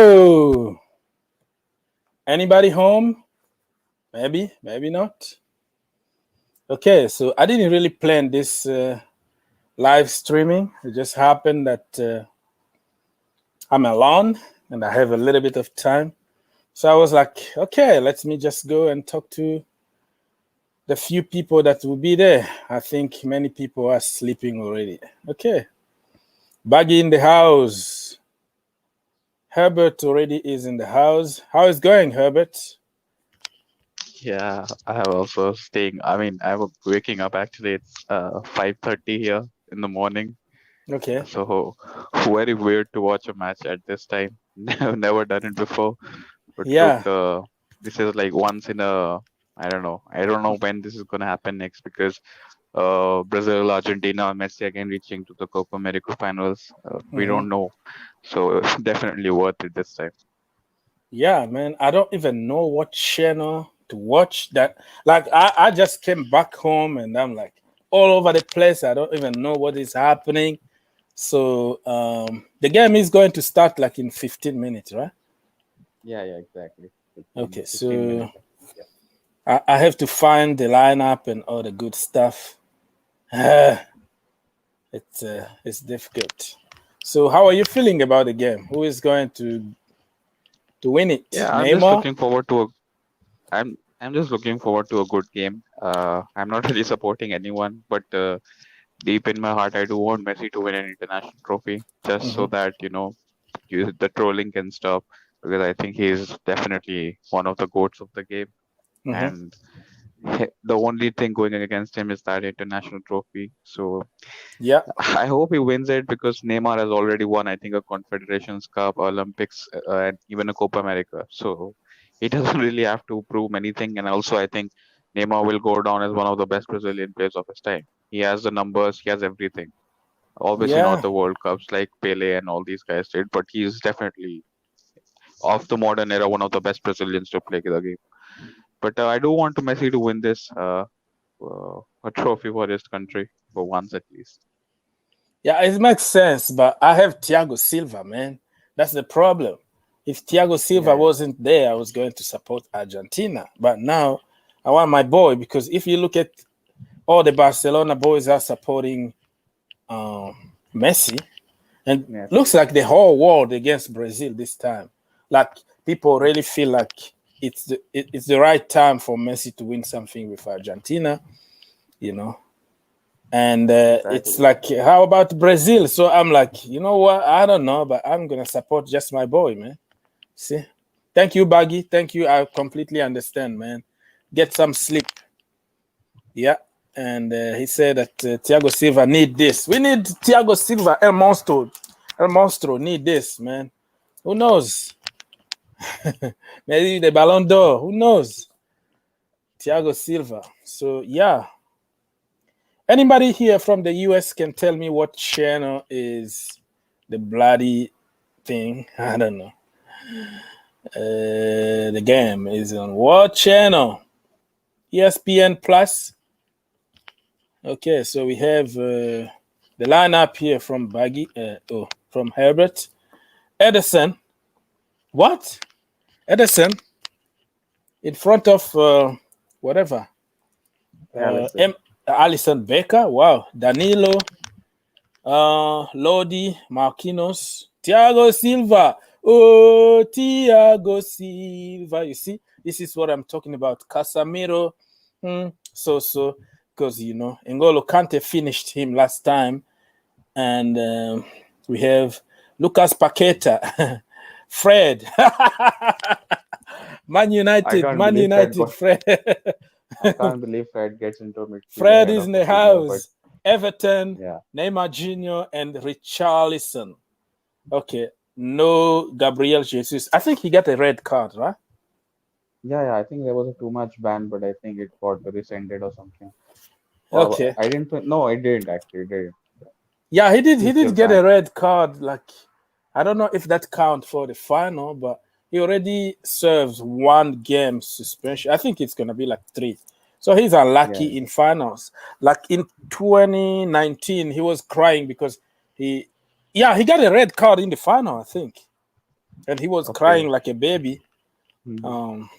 Hello. Anybody home? Maybe, maybe not. Okay, so I didn't really plan this live streaming. It just happened that I'm alone and I have a little bit of time. So I was like, okay, let me just go and talk to the few people that will be there. I think many people are sleeping already. Okay. Baggy in the house. Herbert already is in the house. How is going, Herbert? Yeah, I have also staying. I'm waking up actually. It's 5:30 here in the morning. Okay. So very weird to watch a match at this time. I've never done it before. But look, Yeah. this is like once in a. I don't know. I don't know when this is gonna happen next because Brazil, Argentina, Messi again reaching to the Copa America finals. We Hmm. don't know. So it's definitely worth it this time. Yeah, man. I don't even know what channel to watch that. Like, I just came back home and I'm like all over the place. I don't even know what is happening. So the game is going to start like in 15 minutes, right? Yeah, exactly. Okay, 15 so minutes. Yeah. I have to find the lineup and all the good stuff. It's difficult. So how are you feeling about the game? Who is going to win it? Yeah, I'm just Neymar? looking forward to a I'm just looking forward to a good game. I'm not really supporting anyone, but deep in my heart, I do want Messi to win an international trophy, just so Hmm. that the trolling can stop. Because I think he's definitely one of the goats of the game, Hmm. and the only thing going against him is that international trophy. So Yeah, I hope he wins it because Neymar has already won, I think, a Confederations Cup, Olympics, and even a Copa America. So he doesn't really have to prove anything. And also, I think Neymar will go down as one of the best Brazilian players of his time. He has the numbers, he has everything. Obviously, not yeah. the World Cups like Pele and all these guys did, but he's definitely of the modern era one of the best Brazilians to play the game. But I do want to Messi to win this a trophy for his country for once at least. Yeah, it makes sense, but I have Thiago Silva, man. That's the problem. If Thiago Silva Yeah, wasn't there, I was going to support Argentina. But now I want my boy because if you look at all the Barcelona boys are supporting um, Messi, and yeah. looks like the whole world against Brazil this time. Like people really feel like it's the right time for Messi to win something with Argentina, you know. And it's Exactly. like, how about Brazil? So I'm like, you know what? I don't know, but I'm gonna support just my boy, man. See, thank you, Baggy. Thank you. I completely understand, man. Get some sleep. Yeah. And he said that Thiago Silva need this. We need Thiago Silva, El Monstro need this, man. Who knows? Maybe the Ballon d'Or. Who knows? Thiago Silva. So yeah. Anybody here from the US can tell me what channel is the bloody thing? I don't know. The game is on what channel? ESPN Plus. Okay, so we have the lineup here from Baggy. From Herbert, Edison. What? Edison in front of whatever. Allison. Alison Becker. Wow. Danilo. Lodi, Marquinhos, Thiago Silva. Oh, Thiago Silva. You see, this is what I'm talking about. Casemiro. So, because, N'Golo Kante finished him last time. And we have Lucas Paqueta. Fred. I can't Man believe Fred United, got. Fred. I can't believe Fred gets into a midfield Fred ahead is of in the Coutinho, but house. Everton, yeah, Neymar Jr., and Richarlison. Okay. No Gabriel Jesus. I think he got a red card, right? yeah. I think there was a too much ban, but I think it got rescinded or something. Or Okay. I didn't. No, it didn't actually. It didn't. Yeah, he did. He He's did still get a banned. red card. Like, I don't know if that count for the final, but he already serves one game suspension. I think it's gonna be like three. So he's Yeah, unlucky in finals. Like in 2019, he was crying because he, yeah, he got a red card in the final. I think. and he was Okay. crying like a baby. Mhm. Um,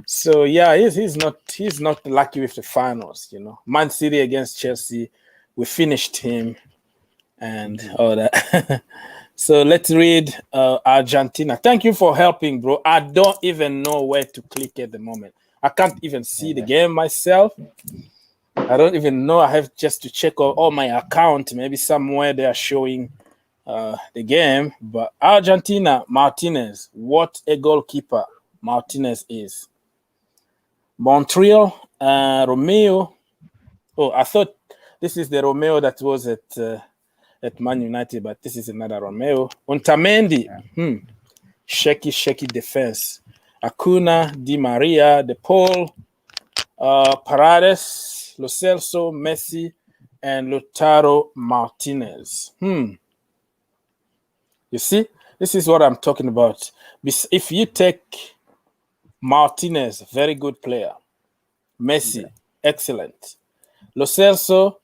so yeah, he's not lucky with the finals. Man City against Chelsea, we finished him and Mhm. all that. So let's read Argentina. Thank you for helping, bro. I don't even know where to click at the moment. I can't even see the Yeah. game myself. I don't even know. I have just to check all my account. Maybe somewhere they are showing the game. But Argentina, Martinez, what a goalkeeper Martinez is. Montreal, Romeo. Oh, I thought this is the Romeo that was at Man United, but this is another Romeo. Untamendi, Yeah. shaky defense. Acuna, Di Maria, De Paul, Paredes, Lo Celso, Messi, and Lautaro Martinez. You see, this is what I'm talking about. If you take Martinez, very good player. Messi, Yeah. excellent. Lo Celso,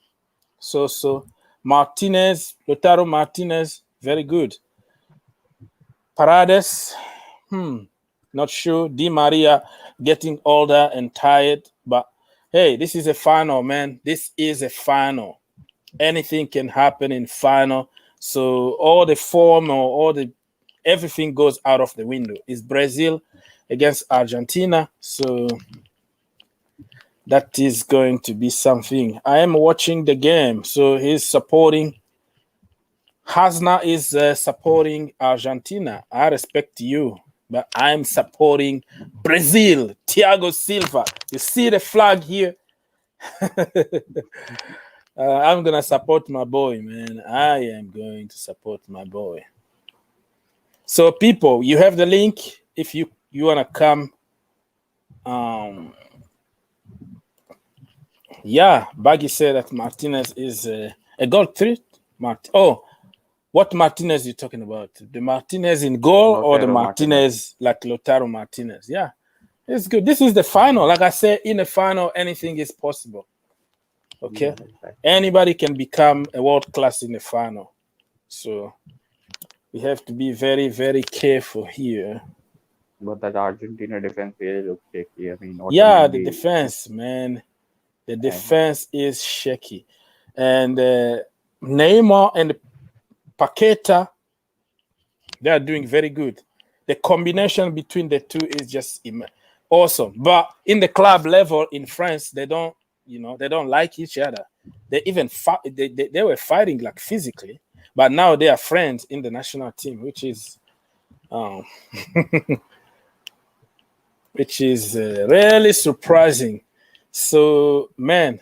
so. Martinez, Lautaro Martinez, very good. Paredes, not sure. Di Maria getting older and tired, but hey, this is a final, man. This is a final. Anything can happen in final. So all the form or all the everything goes out of the window. It's Brazil against Argentina. So that is going to be something. I am watching the game. So he's supporting. Hasna is supporting Argentina. I respect you, but I'm supporting Brazil. Thiago Silva. You see the flag here? I'm gonna support my boy, man. I am going to support my boy. So, people, you have the link if you wanna come. Um, yeah, Baggy said that Martinez is a goal threat. Oh, what Martinez you talking about? The Martinez in goal or the Lautaro Martinez. Martinez like Lautaro Martinez? Yeah, it's good. This is the final. Like I said, in the final, anything is possible. Okay, Yeah, exactly. anybody can become a world class in the final. So we have to be very, very careful here. But that Argentina defense really looks shaky. I mean, Yeah, the Otamendi. defense, man. The And defense is shaky. And Neymar and Paqueta, they are doing very good. The combination between the two is just awesome. But in the club level in France, they don't, they don't like each other. They even they were fighting like physically, but now they are friends in the national team, um, which is really surprising. So, man,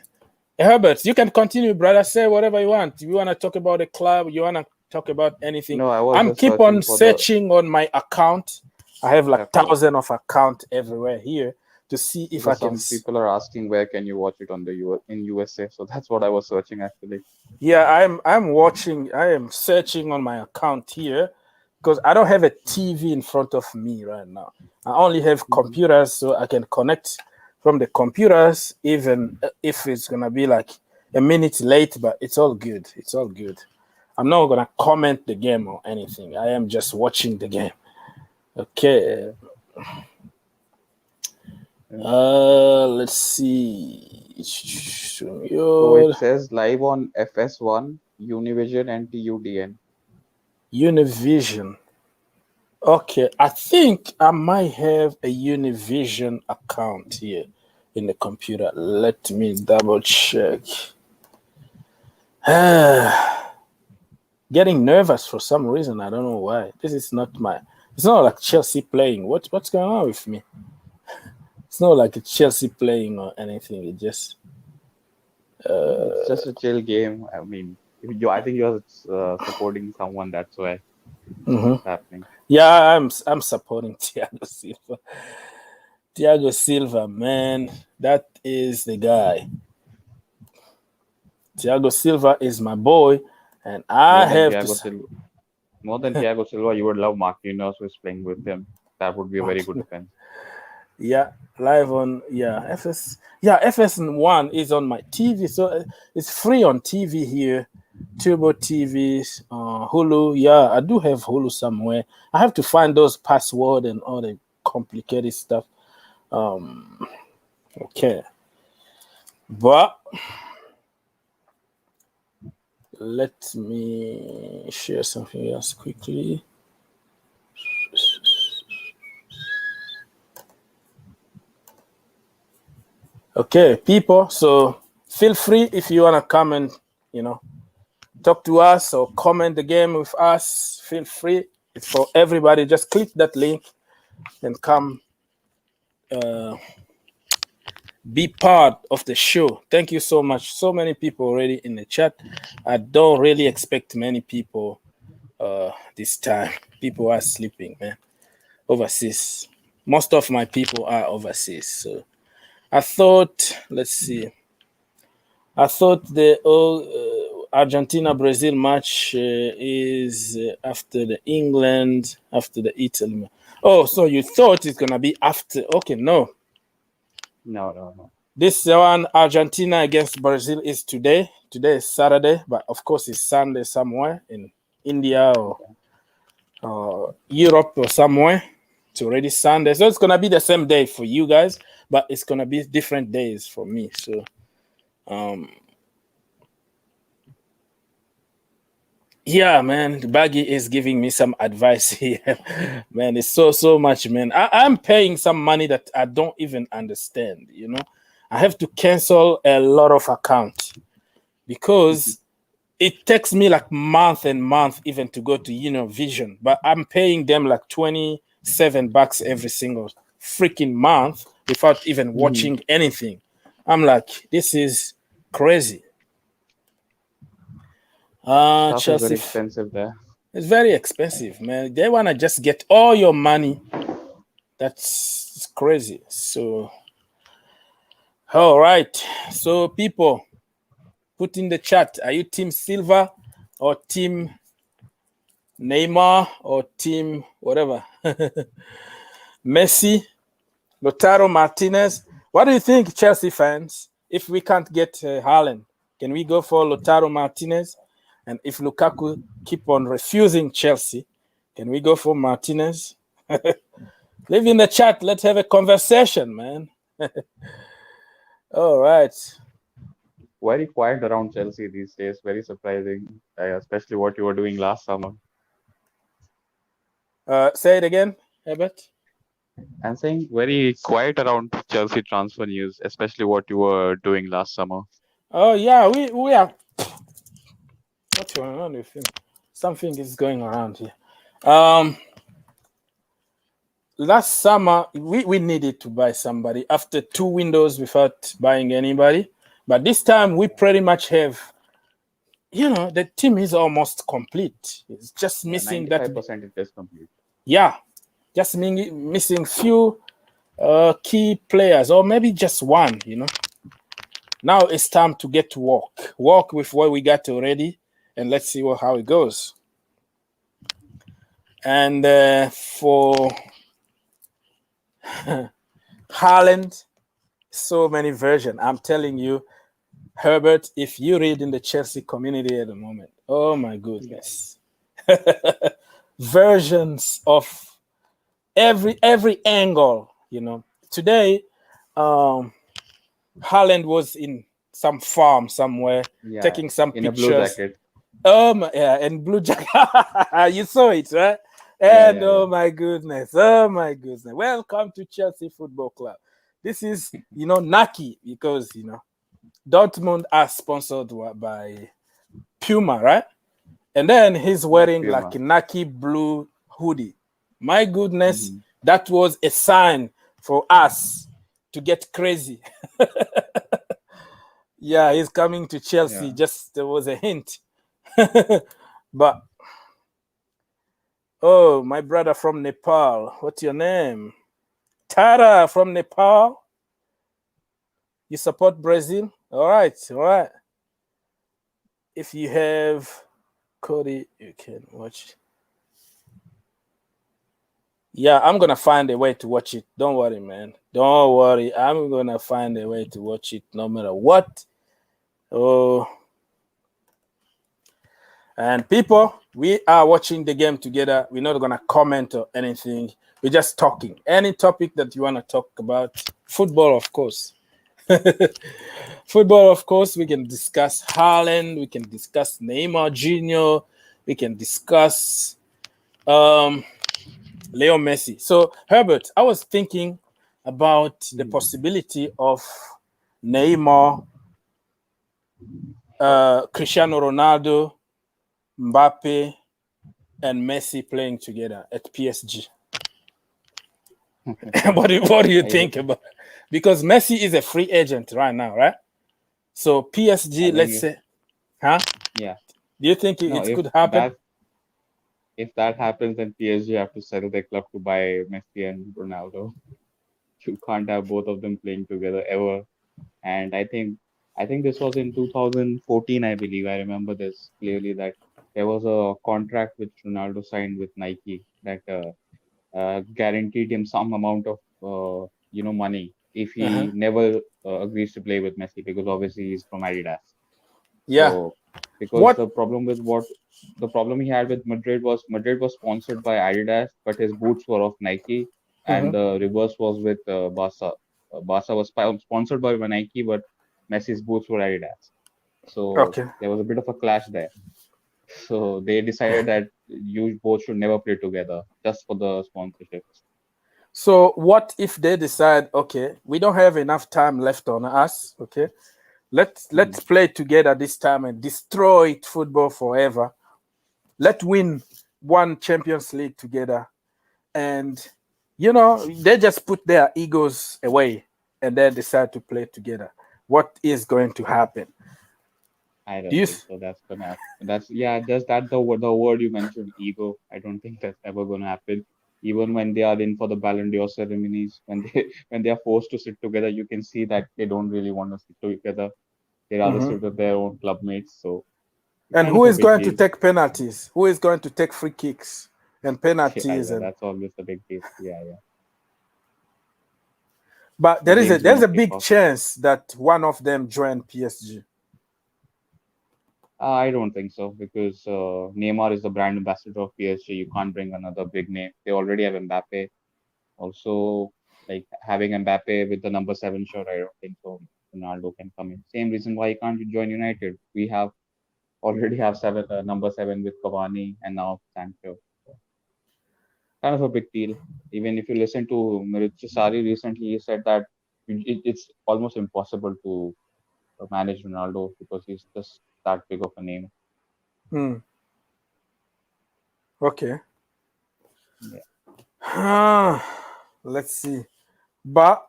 Herbert, you can continue, brother. Say whatever you want. You want to talk about the club? You want to talk about anything? no, I was I'm just keep searching on for the. searching on my account. I have like Okay. thousands of account everywhere here to see if I Because can. some people are asking where can you watch it on the in USA. So that's what I was searching actually. Yeah, I'm watching. I am searching on my account here because I don't have a TV in front of me right now. I only have Mhm. computers, so I can connect from the computers, even if it's gonna be like a minute late. But it's all good. It's all good. I'm not gonna comment the game or anything. I am just watching the game. Okay. Yeah. Let's see. So it says live on FS1, Univision, and TUDN. Univision. Okay, I think I might have a Univision account here in the computer. Let me double check. Getting nervous for some reason. I don't know why. This is not my. It's not like Chelsea playing. What's going on with me? It's not like a Chelsea playing or anything. It just. It's just a chill game. I mean, if you, I think you're supporting someone. That's why Mhm. it's happening. Yeah, I'm supporting Thiago Silva. Thiago Silva, man, that is the guy. Thiago Silva is my boy, and I More than have to. Thiago Silva, more than Thiago Silva, you would love Marquinhos who is playing with him. That would be a very good defense. Yeah, live on FS. Yeah, FS1 is on my TV, so it's free on TV here. Turbo TVs, Hulu. Yeah, I do have Hulu somewhere. I have to find those password and all the complicated stuff. Okay, but let me share something else quickly. Okay, people. So feel free if you wanna come and talk to us or comment the game with us. Feel free. It's for everybody. Just click that link and come be part of the show. Thank you so much. So many people already in the chat. I don't really expect many people this time. People are sleeping, man. Overseas. Most of my people are overseas. So I thought, let's see. I thought the Argentina Brazil match is after the England, after the Italy. Oh, so you thought it's gonna be after? Okay, no. No. This one, Argentina against Brazil, is today. Today is Saturday, but of course it's Sunday somewhere in India or Europe or somewhere. It's already Sunday, so it's gonna be the same day for you guys, but it's gonna be different days for me. So, yeah, man, the Baggy is giving me some advice here. Man, it's so much, man. I'm paying some money that I don't even understand. I have to cancel a lot of accounts because it takes me like month and month even to go to Vision, but I'm paying them like $27 every single freaking month without even watching anything. I'm like, this is crazy. Stuff is very Chelsea, expensive there. it's very expensive, man. They want to just get all your money. That's crazy. So, all right. So, people, put in the chat. Are you Team Silva or Team Neymar or Team whatever? Messi, Lautaro Martinez. What do you think, Chelsea fans? If we can't get Haaland, can we go for Lautaro Martinez? And if Lukaku keep on refusing Chelsea, can we go for Martinez? Leave in the chat. Let's have a conversation, man. All right. Very quiet around Chelsea these days. Very surprising, especially what you were doing last summer. Say it again, Herbert. I'm saying very quiet around Chelsea transfer news, especially what you were doing last summer. Oh yeah, we are. What's going on with him? Something is going around here. Last summer we needed to buy somebody after 2 windows without buying anybody, but this time we pretty much have. The team is almost complete. It's just missing 95% it is complete. Yeah, just missing few key players, or maybe just one. Now it's time to get to work with what we got already, and let's see how it goes. And for Haaland, so many versions. I'm telling you, Herbert, if you read in the Chelsea community at the moment, oh my goodness. Versions of every angle, Today, Haaland was in some farm somewhere, taking some in pictures. A blue jacket. Yeah, and blue jacket. You saw it, right? And oh my goodness. Welcome to Chelsea Football Club. This is, Nike, because Dortmund are sponsored by Puma, right? And then he's wearing like a Nike blue hoodie. My goodness, that was a sign for us to get crazy. Yeah, he's coming to Chelsea. Yeah. Just there was a hint. But oh, my brother from Nepal. What's your name? Tara from Nepal. You support Brazil? All right. If you have Cody, you can watch. Yeah, I'm gonna find a way to watch it. Don't worry, man. Don't worry. I'm gonna find a way to watch it no matter what. Oh, And people, we are watching the game together. We're not gonna comment or anything. We're just talking. Any topic that you wanna talk about, football, of course. Football, of course. We can discuss Haaland. We can discuss Neymar Jr. We can discuss Leo Messi. So, Herbert, I was thinking about the possibility of Neymar, Cristiano Ronaldo, Mbappe, and Messi playing together at PSG. What do you think about it? Because Messi is a free agent right now, right? So PSG, I let's think say, huh? yeah. Do you think No, it could happen? if that happens, then PSG have to sell their club to buy Messi and Ronaldo. You can't have both of them playing together ever. And I think this was in 2014, I believe. I remember this clearly that there was a contract which Ronaldo signed with Nike that guaranteed him some amount of money if Uh-huh. he never agrees to play with Messi because obviously he's from Adidas. Yeah. So because What? the problem he had with Madrid was sponsored by Adidas, but his boots were of Nike, and Mhm. the reverse was with Barca. Barca was sponsored by Nike, but Messi's boots were Adidas. So Okay. there was a bit of a clash there. So they decided that you both should never play together just for the sponsorships. So what if they decide, okay, we don't have enough time left on us, okay? Let's Mm. play together this time and destroy football forever. Let's win one Champions League together, and they just put their egos away and then decide to play together. What is going to happen? I Do don't you? think so. That's gonna happen. That's yeah, just that the word you mentioned, ego. I don't think that's ever gonna happen. Even when they are in for the Ballon d'Or ceremonies, when they when they are forced to sit together, you can see that they don't really want to sit together. They rather Mhm. sit with their own club mates. So And kind who of a is big going to deal. take penalties? Who is going to take free kicks and Yeah, penalties? yeah, And that's always a big deal. Yeah, yeah. but The there's game's a gonna kick big off. chance that one of them join PSG. I don't think so because Neymar is the brand ambassador of PSG. You can't bring another big name. They already have Mbappe. Also, like having Mbappe with the number seven shirt, I don't think so. Ronaldo can come in. Same reason why he can't join United. We have already have number seven with Cavani and now Sancho. Kind of a big deal. Even if you listen to Maurizio Sarri recently, he said that it's almost impossible to manage Ronaldo because he's just that big of a name. Hmm. Okay. Yeah. Let's see. But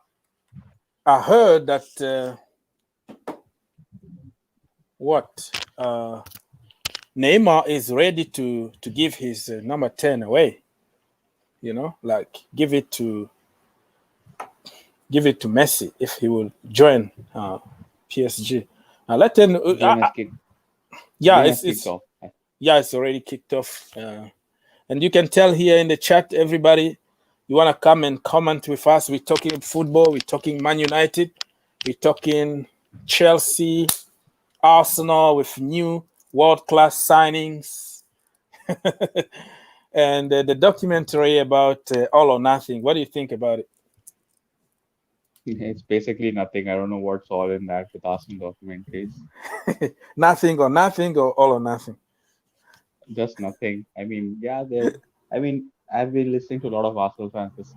I heard that what Neymar is ready to give his number 10 away. Like give it to Messi if he will join PSG. Now let him. The game has kicked. Yeah, Game has it's kicked it's off. yeah, it's already kicked off. And you can tell here in the chat, everybody, you want to come and comment with us. We're talking football. We're talking Man United. We're talking Chelsea, Arsenal with new world-class signings, and the documentary about All or Nothing. What do you think about it? It's basically nothing. I don't know what's all in that with Arsenal documentaries. Nothing or nothing or All or Nothing. Just nothing. I mean, yeah, they. I mean, I've been listening to a lot of Arsenal fans this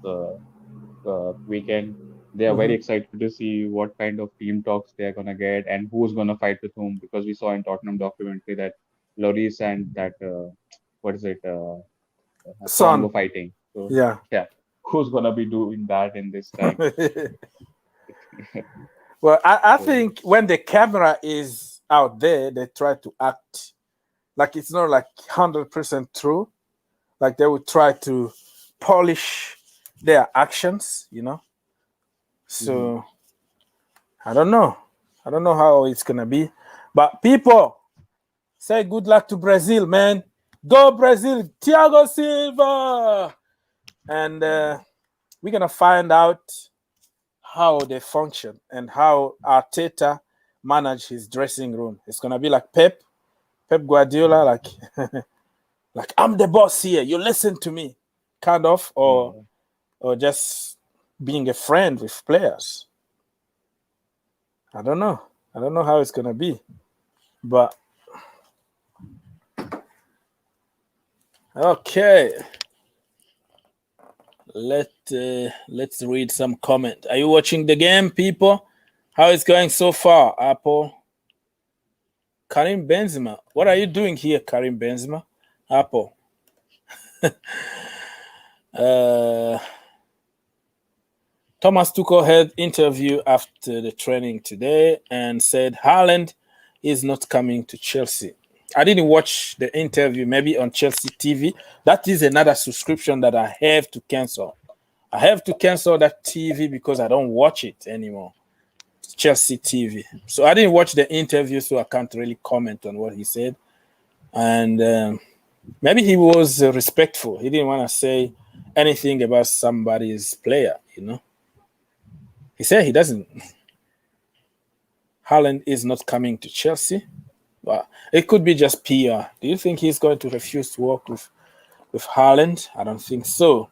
weekend. They are very Mhm. excited to see what kind of team talks they are gonna get and who's gonna fight with whom. Because we saw in Tottenham documentary that Lloris and that what is it, Son Son, were fighting. So yeah. yeah, who's gonna be doing that in this time? Well, I So think when the camera is out there, they try to act like it's not like 100% true. Like they would try to polish their actions. mhm. So I don't know. I don't know how it's gonna be. But people, say good luck to Brazil, man. Go Brazil, Thiago Silva. And we're gonna find out how they function and how Arteta manage his dressing room. It's gonna be like Pep, Pep Guardiola, like I'm the boss here. You listen to me, kind of, or just being a friend with players. I don't know. I don't know how it's gonna be, but okay. Let's read some comment. Are you watching the game, people? How is going so far, Apple? Karim Benzema. What are you doing here, Karim Benzema? Apple. Thomas Tuchel had interview after the training today and said Haaland is not coming to Chelsea. I didn't watch the interview, maybe on Chelsea TV. That is another subscription that I have to cancel. I have to cancel that TV because I don't watch it anymore. It's Chelsea TV. So I didn't watch the interview, so I can't really comment on what he said. And maybe he was respectful. He didn't want to say anything about somebody's player, you know. He said he doesn't. Haaland is not coming to Chelsea. Well, it could be just PR. Do you think he's going to refuse to work with Haaland? I don't think so.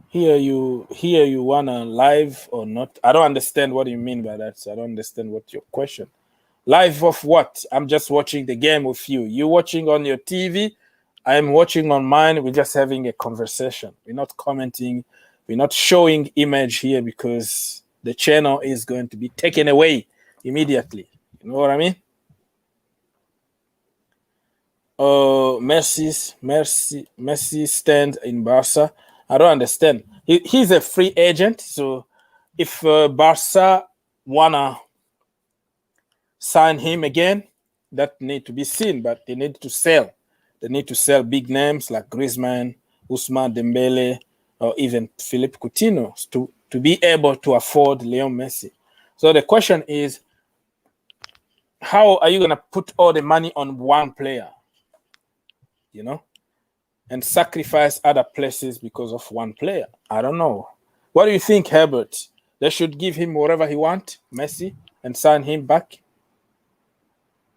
Here you wanna live or not? I don't understand what you mean by that. So I don't understand what your question. Live of what? I'm just watching the game with you. You watching on your TV. I'm watching on mine. We're just having a conversation. We're not commenting. We're not showing image here because the channel is going to be taken away immediately. You know what I mean? Messi stand in Barca. I don't understand. He's a free agent, so if Barca wanna sign him again, that need to be seen. But they need to sell. They need to sell big names like Griezmann, Ousmane Dembele, or even Philippe Coutinho to be able to afford Leo Messi. So the question is, how are you gonna put all the money on one player? You know, and sacrifice other places because of one player. I don't know. What do you think, Herbert? They should give him whatever he wants, Messi, and sign him back?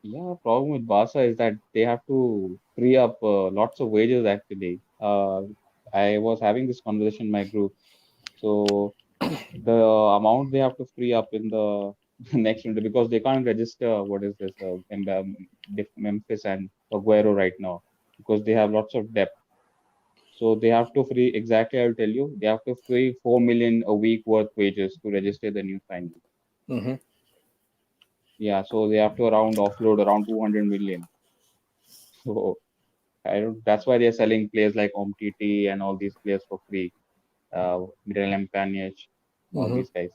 Yeah, problem with Barca is that they have to free up lots of wages actually. I was having this conversation in my group. So the amount they have to free up in the next window because they can't register what is this Memphis and Aguero right now because they have lots of debt. So they have to free exactly. I'll tell you, they have to free 4 million a week worth wages to register the new signing. Mm-hmm. Yeah, so they have to offload around 200 million. So I don't. That's why they're selling players like Omtiti and all these players for free. Miralem Pjanic, all these guys.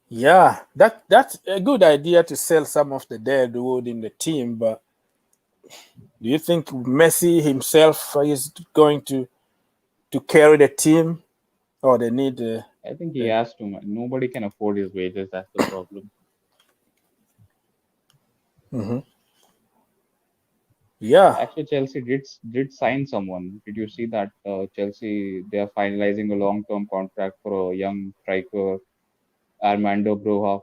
Yeah, that's a good idea to sell some of the dead wood in the team, but do you think Messi himself is going to carry the team, or they need? I think he has to. Nobody can afford his wages. That's the problem. Mm-hmm. Yeah. Actually, Chelsea did sign someone. Did you see that? Chelsea, they are finalizing a long-term contract for a young striker, Armando Broja.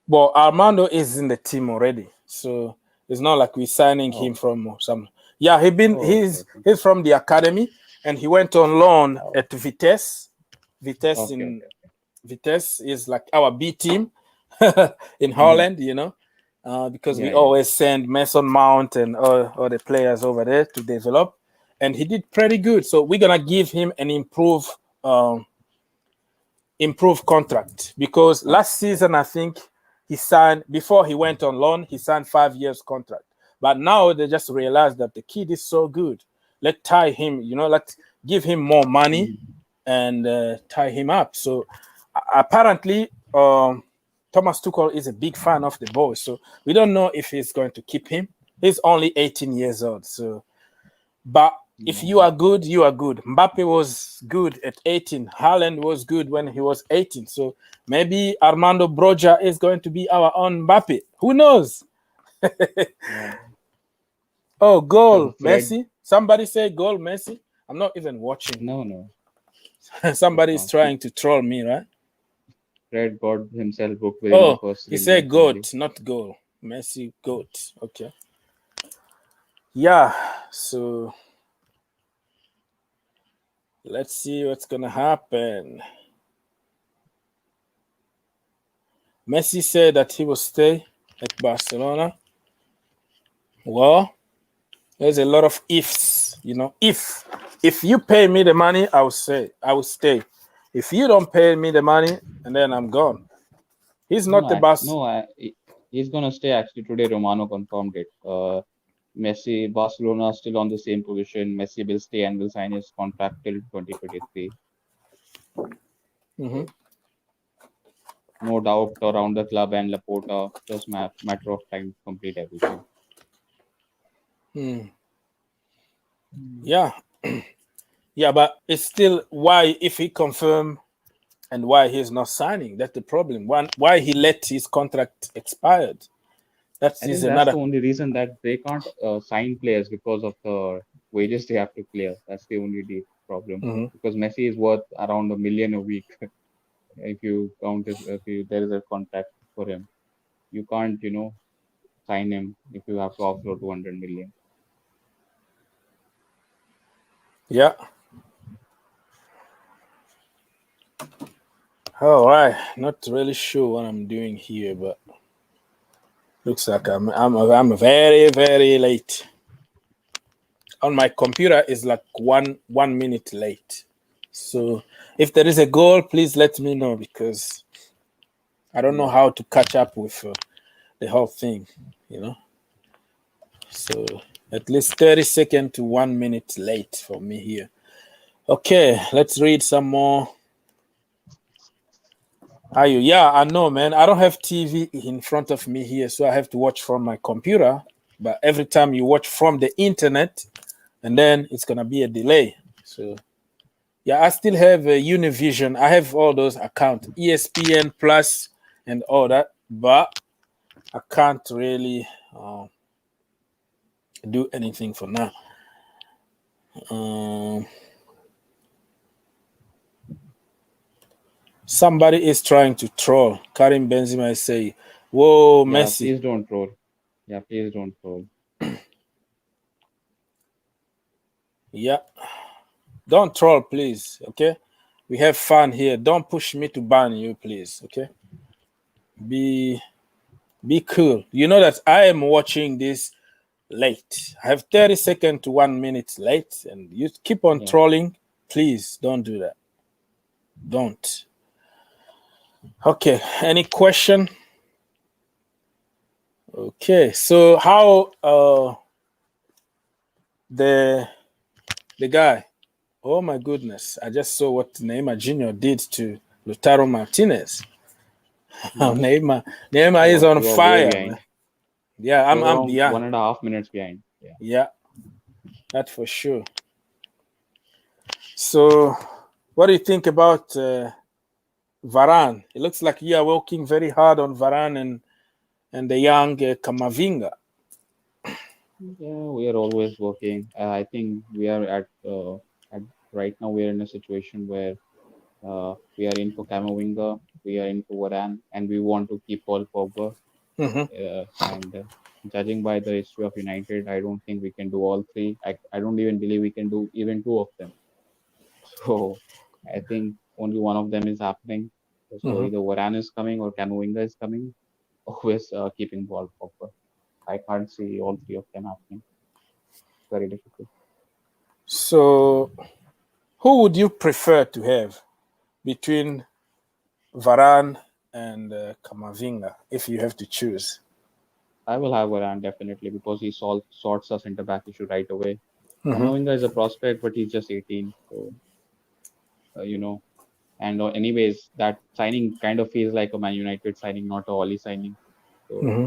Well, Armando is in the team already, so it's not like we're signing him from some. Yeah, he's from the academy, and he went on loan at Vitesse. Vitesse is like our B team in Holland, you know, because we always send Mason Mount and all the players over there to develop, and he did pretty good. So we're gonna give him an improved contract because last season I think he signed, before he went on loan, he signed 5 years contract. But now they just realized that the kid is so good. Let's tie him, you know, let's give him more money and tie him up. So apparently, Thomas Tuchel is a big fan of the boy. So we don't know if he's going to keep him. He's only 18 years old. So, but if you are good, you are good. Mbappe was good at 18. Haaland was good when he was 18. So maybe Armando Broja is going to be our own Mbappe. Who knows? Oh, goal, Messi. Somebody say goal, Messi. I'm not even watching. No. Somebody is trying to troll me, right? Fred got himself booked within the Oh, first he three said minutes only. goat, not goal. Messi goat. Okay. Yeah. So let's see what's gonna happen. Messi said that he will stay at Barcelona. Well, there's a lot of ifs. If you pay me the money, I will stay. If you don't pay me the money, and then I'm gone. He's No, not the boss. he's gonna stay. Actually, today Romano confirmed it. Messi, Barcelona are still on the same position. Messi will stay and will sign his contract till 2023. Hmm. So no doubt around the club and Laporta, just matter of time to complete everything. Hmm. Yeah, yeah, but it's still why if he confirm and why he's not signing. That's the problem. Why he let his contract expired. That I is think that's the another. only reason that they can't sign players because of the wages they have to clear. That's the only problem. Hmm. Because Messi is worth around 1 million a week if you count if there is a contract for him. You can't, sign him if you have to offload 200 million. Yeah. All right. Not really sure what I'm doing here, but looks like I'm very very late. On my computer is like one minute late. So if there is a goal, please let me know because I don't know Yeah. how to catch up with the whole thing. You know. So at least 30 seconds to 1 minute late for me here. Okay, let's read some more. Are you? Yeah, I know, man. I don't have TV in front of me here, so I have to watch from my computer. But every time you watch from the internet, and then it's gonna be a delay. So yeah, I still have Univision. I have all those accounts, ESPN Plus, and all that, but I can't really do anything for now. Um, Somebody is trying to troll. Karim Benzema is saying, "Whoa, Yeah, Messi." please don't troll. Yeah, please don't troll. Yeah, don't troll, please. Okay, we have fun here. Don't push me to ban you, please. Okay, be be cool. You know that I am watching this late. I have 30 seconds to 1 minute late, and you keep on Yeah. trolling. Please don't do that. Don't. Okay. Any question? Okay. So how the the guy? Oh my goodness! I just saw what Neymar Jr. did to Lautaro Martinez. Hmm. Neymar is on You are way fire, man. behind. Yeah, You're I'm around beyond. 1.5 minutes behind. Yeah. Yeah, that's for sure. So, what do you think about Varane? It looks like you are working very hard on Varane and the young Kamavinga. Yeah, we are always working. I think we are at right now we are in a situation where we are in for Camavinga, we are in for Varane, and we want to keep Paul Pogba. Hmm. And judging by the history of United, I don't think we can do all three. I don't even believe we can do even two of them. So I think only one of them is happening. So Hmm. either Varane is coming or Camavinga is coming. Always keeping Paul Pogba. I can't see all three of them happening. Very difficult. So, who would you prefer to have between Varane and Kamavinga if you have to choose? I will have Varane definitely because he sorts a centre back issue right away. Hmm. Camavinga is a prospect, but he's just 18. So, you know, and anyways, that signing kind of feels like a Man United signing, not a Oli signing. So Hmm.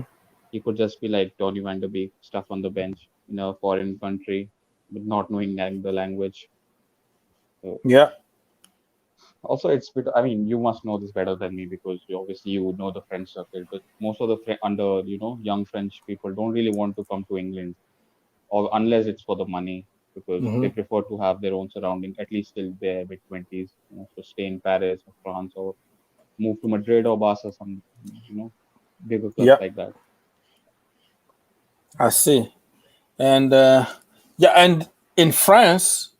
he could just be like Donny van de Beek, stuck on the bench in a foreign country, but not knowing the language. So Yeah. also, it's bit. I mean, you must know this better than me because obviously you know the French circuit. But most of the young French people don't really want to come to England, or unless it's for the money, because Hmm. they prefer to have their own surrounding at least till their mid 20s. So stay in Paris or France or move to Madrid or Barca, some you know bigger clubs Yeah, like that. I see. And yeah, and in France,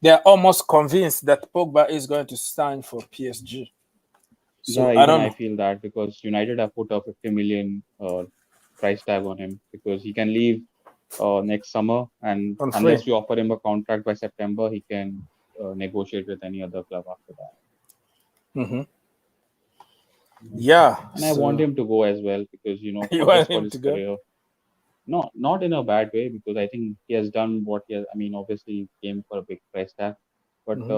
they are almost convinced that Pogba is going to sign for PSG. So Yeah, I even don't I know. feel that because United have put a 50 million price tag on him because he can leave next summer, and On free. unless you offer him a contract by September, he can negotiate with any other club after that. Hmm. You know. Yeah. And I want So him to go as well because you for want just for him his to go? career. Not in a bad way because I think he has done what he has. I mean, obviously he came for a big price tag, but Hmm.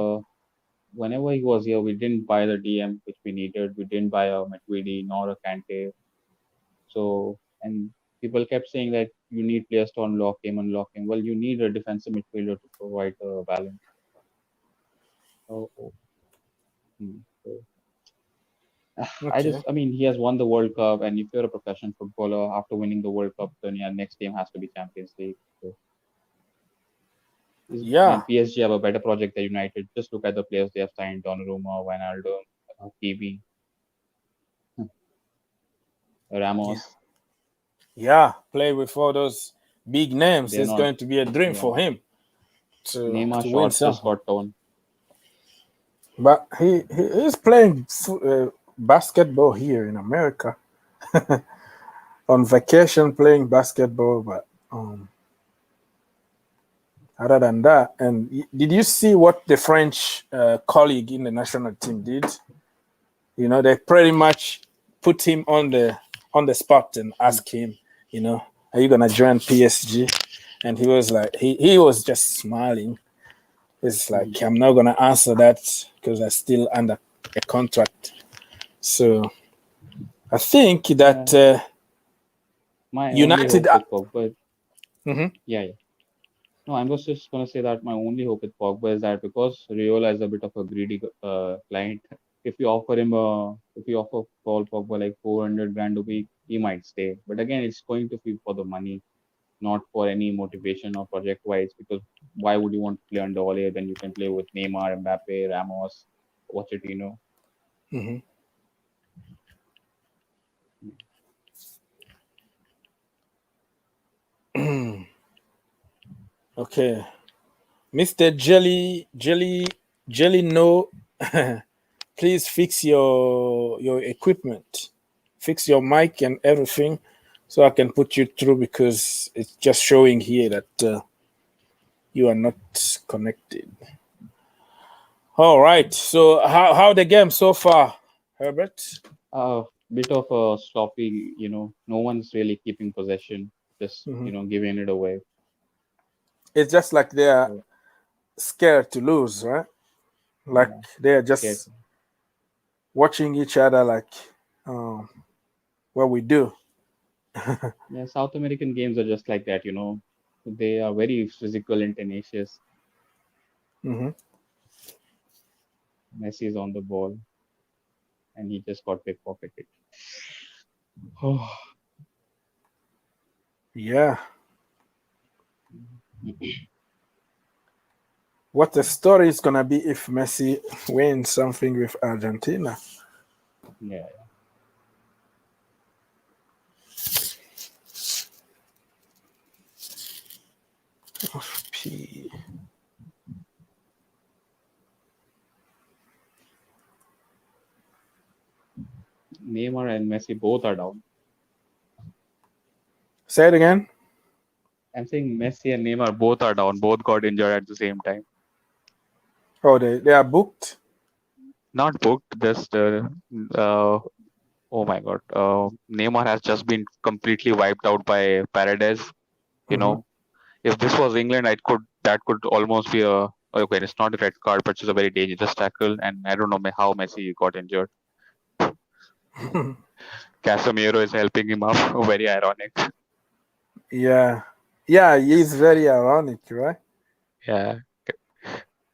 whenever he was here, we didn't buy the DM which we needed. We didn't buy a Matuidi nor a Kante. So and people kept saying that you need players to unlock him. Well, you need a defensive midfielder to provide a balance. So, so Okay. I mean, he has won the World Cup, and if you're a professional footballer, after winning the World Cup, then your next game has to be Champions League. So, Yeah. and PSG have a better project than United. Just look at the players they have signed: Donnarumma, Wijnaldum, Kiwi, Yeah. Ramos. Yeah. Play with all those big names. They're It's not. going to be a dream Yeah, for him to Neymar win shot just something. got down. But he is playing basketball here in America on vacation playing basketball. But other than that, and did you see what the French colleague in the national team did? You know, they pretty much put him on the spot and asked him, you know, are you gonna join PSG? And he was like, he was just smiling. It's like I'm not gonna answer that because I'm still under a contract. So I think Yeah, that my only United. hope with Pogba. Mhm. Yeah, yeah. No, I was just gonna say that my only hope with Pogba is that because Riola is a bit of a greedy client, if you offer Paul Pogba like 400 grand a week, he might stay. But again, it's going to be for the money, not for any motivation or project wise. Because why would you want to play under Ole when you can play with Neymar, Mbappe, Ramos, Pochettino? Mhm. Okay, Mr. Jelly. No, please fix your equipment, fix your mic and everything, so I can put you through because it's just showing here that you are not connected. All right. So how the game so far, Herbert? A bit of a sloppy, no one's really keeping possession, just Mhm. giving it away. It's just like they are So scared to lose, right? Like yeah, they are scared. just watching each other, like um, what we do. Yeah, South American games are just like that. They are very physical and tenacious. Hmm. Messi is on the ball and he just got pickpocketed. Oh, Yeah. What the story is gonna be if Messi wins something with Argentina? yeah. P. Neymar and Messi both are down. Say it again. I'm saying Messi and Neymar both are down. Both got injured at the same time. Oh, they are booked. Not booked, just oh my God. Neymar has just been completely wiped out by Paredes. You Hmm. know, if this was England, that could almost be a okay. It's not a red card, but it's a very dangerous tackle, and I don't know how Messi got injured. Casemiro is helping him up. Very ironic. Yeah, yeah. He's very ironic, right? Yeah,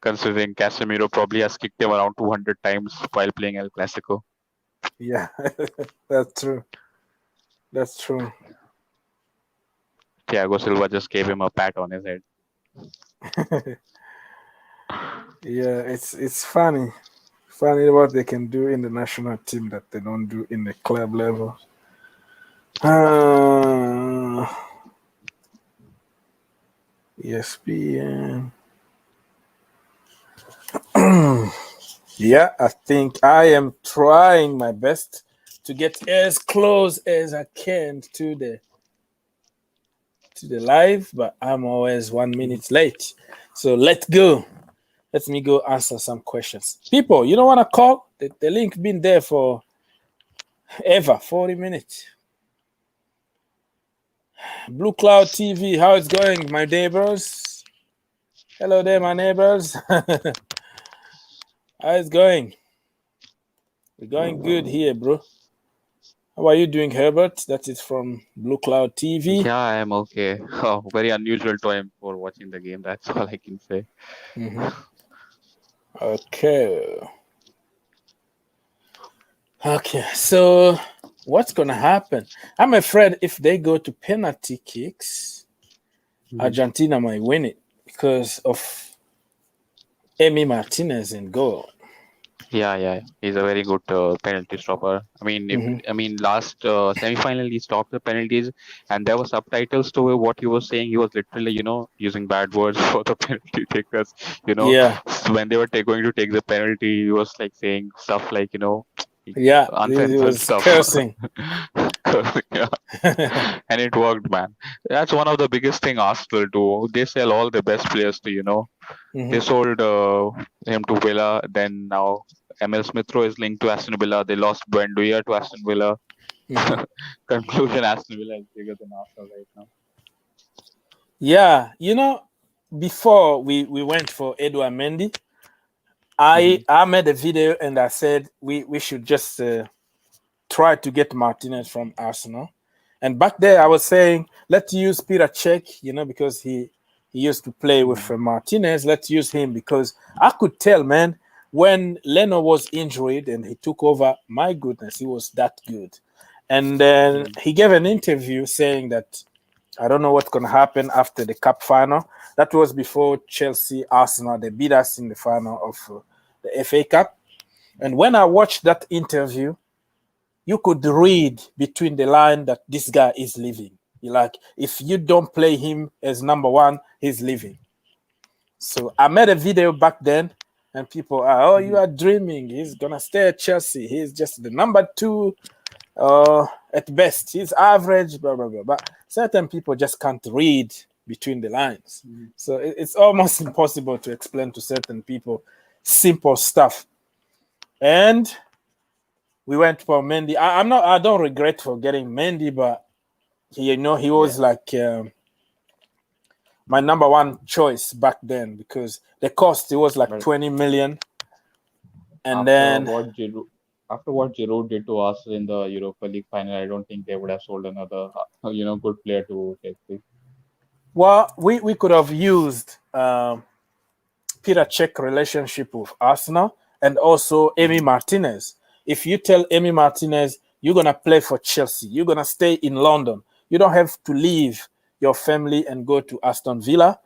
considering Casemiro probably has kicked him around 200 times while playing El Clasico. Yeah, that's true. That's true. Thiago Silva just gave him a pat on his head. Yeah, it's funny. Funny what they can do in the national team that they don't do in the club level. ESPN. Yeah, I think I am trying my best to get as close as I can to the live, but I'm always 1 minute late. So let's go. Let me go answer some questions. People, you don't want to call? The link been there for ever, 40 minutes. Blue Cloud TV, how it's going, my neighbors? Hello there, my neighbors. How it's going? We're going good here, bro. How are you doing, Herbert? That is from Blue Cloud TV. Yeah, I am okay. Oh, very unusual time for watching the game. That's all I can say. Mm-hmm. Okay. Okay, so what's going to happen? I'm afraid if they go to penalty kicks, Argentina might win it because of Emi Martinez in goal. Yeah, he's a very good penalty stopper. I mean, last semi-final he stopped the penalties, and there were subtitles to what he was saying. He was literally, using bad words for the penalty takers. Yeah. When they were going to take the penalty, he was like saying stuff like, Yeah, he unsensible was stuff. cursing. Yeah. And it worked, man. That's one of the biggest thing Arsenal do. They sell all the best players to, they sold him to Villa. Then now Emil Smith-Rowe is linked to Aston Villa. They lost Buendia to Aston Villa. Conclusion: Aston Villa is bigger than Arsenal right now. Yeah, before we went for Edouard Mendy, I made a video and I said we should just try to get Martinez from Arsenal. And back there I was saying let's use Peter Cech, because he used to play with Martinez. Let's use him because I could tell, man, when Leno was injured and he took over, my goodness, he was that good. And then he gave an interview saying that I don't know what's going to happen after the cup final. That was before Chelsea, Arsenal. They beat us in the final of the FA Cup. And when I watched that interview, you could read between the line that this guy is leaving. Like, if you don't play him as number one, he's leaving. So I made a video back then, and people are, oh, you are dreaming. He's going to stay at Chelsea. He's just the number two at best. He's average, blah, blah, blah. But certain people just can't read between the lines. So it's almost impossible to explain to certain people simple stuff. And we went for Mendy. I don't regret for getting Mendy, but he was like my number one choice back then because the cost, it was like 20 million. And after what Giroud did to us in the Europa League final, I don't think they would have sold another, good player to Chelsea. Well, we could have used Peter Cech relationship with Arsenal and also Emi Martinez. If you tell Emi Martinez you're going to play for Chelsea, you're going to stay in London, you don't have to leave your family and go to Aston Villa,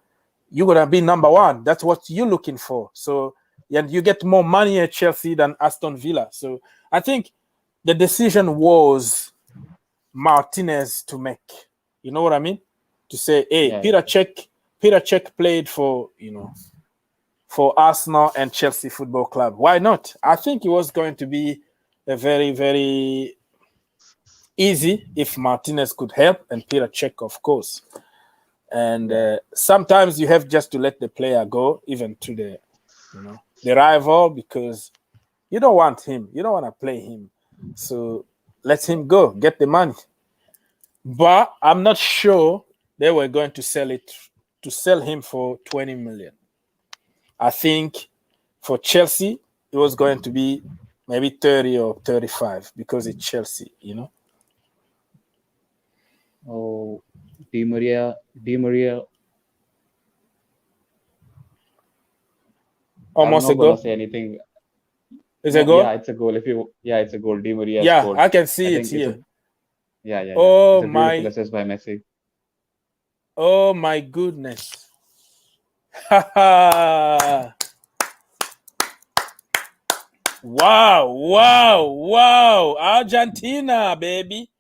you're going to be number one. That's what you're looking for. So, and you get more money at Chelsea than Aston Villa. So I think the decision was Martinez to make. You know what I mean? To say, hey, Peter Cech played for, for Arsenal and Chelsea Football Club. Why not? I think it was going to be a very, very easy if Martinez could help, and Peter Cech, of course. And sometimes you have just to let the player go, even to the rival, because you don't want him. You don't want to play him. So let him go, get the money. But I'm not sure they were going to sell him for 20 million. I think for Chelsea, it was going to be maybe 30 or 35 because it's Chelsea, Oh, Di Maria. Almost I'm a not gonna goal. say anything. Is it a goal? Yeah, it's a goal. It's a goal. Di Maria scored. I can see it here. Yeah. Oh, it's a beautiful assist by Messi. Oh my goodness. Ha Wow. Argentina, baby.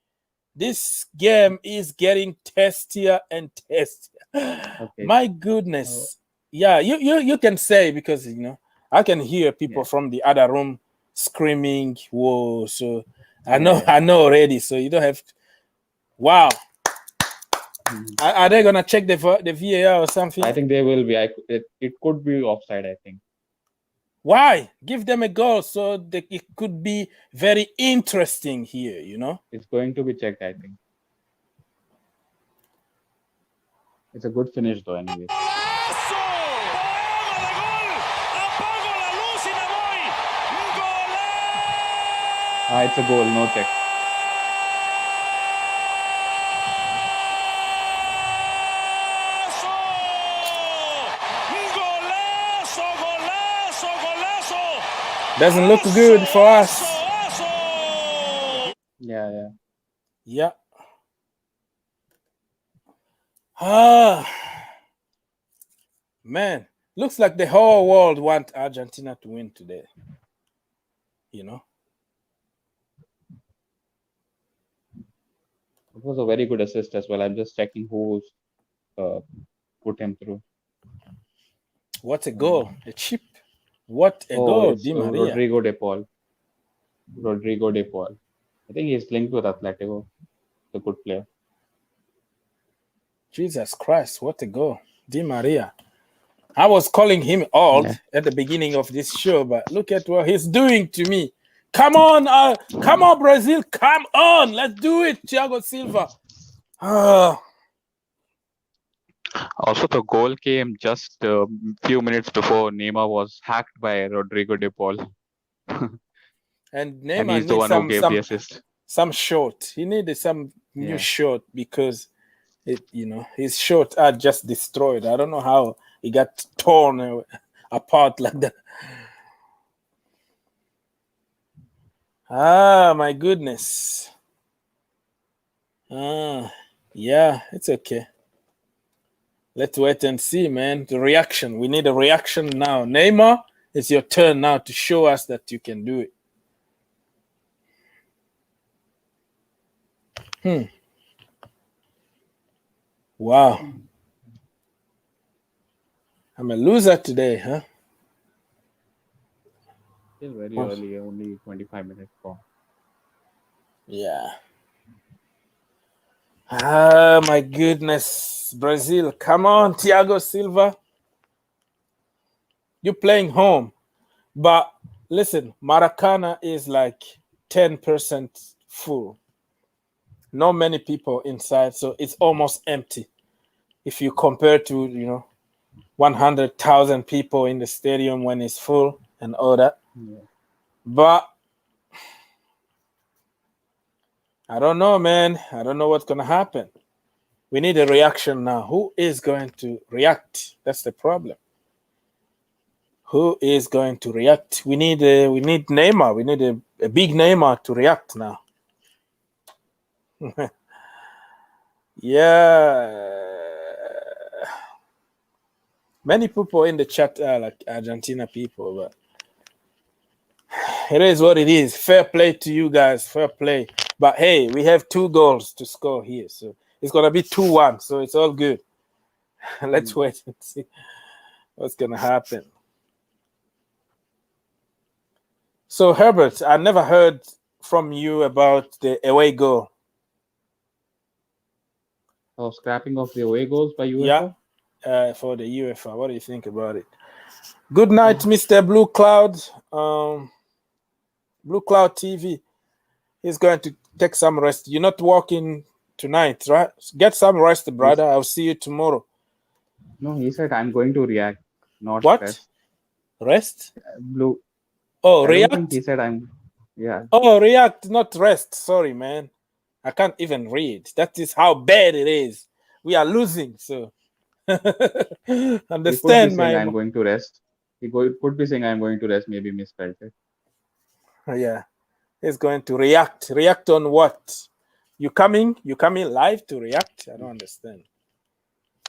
This game is getting tastier and tastier. Okay. My goodness. Yeah, you can say, because I can hear people from the other room screaming, whoa. So I know already. So you don't have to. Wow. Are they gonna check the VAR or something? I think they will be. It could be offside, I think. Why? Give them a goal so that it could be very interesting here, It's going to be checked, I think. It's a good finish though, anyway. It's a goal, no check. Doesn't look good for us. Yeah. Man, looks like the whole world want Argentina to win today. It was a very good assist as well. I'm just checking who's put him through. What a goal. A chip. What a goal, Di Maria. Rodrigo de Paul. I think he's linked with Atletico. It's a good player. Jesus Christ, what a goal. Di Maria. I was calling him old at the beginning of this show, but look at what he's doing to me. Come on, Brazil. Come on. Let's do it, Thiago Silva. Also, the goal came just a few minutes before Neymar was hacked by Rodrigo de Paul. And Neymar and he's the one who gave the assist. Some shot. He needed some new shot because his shots are just destroyed. I don't know how he got torn apart like that. My goodness. Yeah, it's okay. Let's wait and see, man. The reaction. We need a reaction now. Neymar, it's your turn now to show us that you can do it. Wow. I'm a loser today, huh? Still very early, only 25 minutes long. Yeah. My goodness. Brazil, come on, Thiago Silva. You're playing home. But listen, Maracana is like 10% full. Not many people inside, so it's almost empty. If you compare to, 100,000 people in the stadium when it's full and all that. Yeah. But I don't know, man. I don't know what's going to happen. We need a reaction now. Who is going to react? That's the problem. Who is going to react? We need Neymar. We need a big Neymar to react now. Yeah. Many people in the chat are like Argentina people, but it is what it is. Fair play to you guys. Fair play. But hey, we have 2 goals to score here, so it's gonna be 2-1. So it's all good. Let's wait and see what's gonna happen. So Herbert, I never heard from you about the away goal. Oh, scrapping of the away goals by UEFA? Yeah, for the UEFA. What do you think about it? Good night, Mr. Blue Cloud. Blue Cloud TV. He's going to take some rest. You're not working tonight, right? Get some rest, brother. I'll see you tomorrow. No, he said I'm going to react, not what? Rest. Rest? Blue. Oh, I react? don't think he said yeah. Oh, react, not rest. Sorry, man. I can't even read. That is how bad it is. We are losing, so understand. He could be saying I'm going to rest. He could be saying I'm going to rest. Maybe misspelled it. Yeah, he's going to react. React on what? You coming live to react? I don't understand.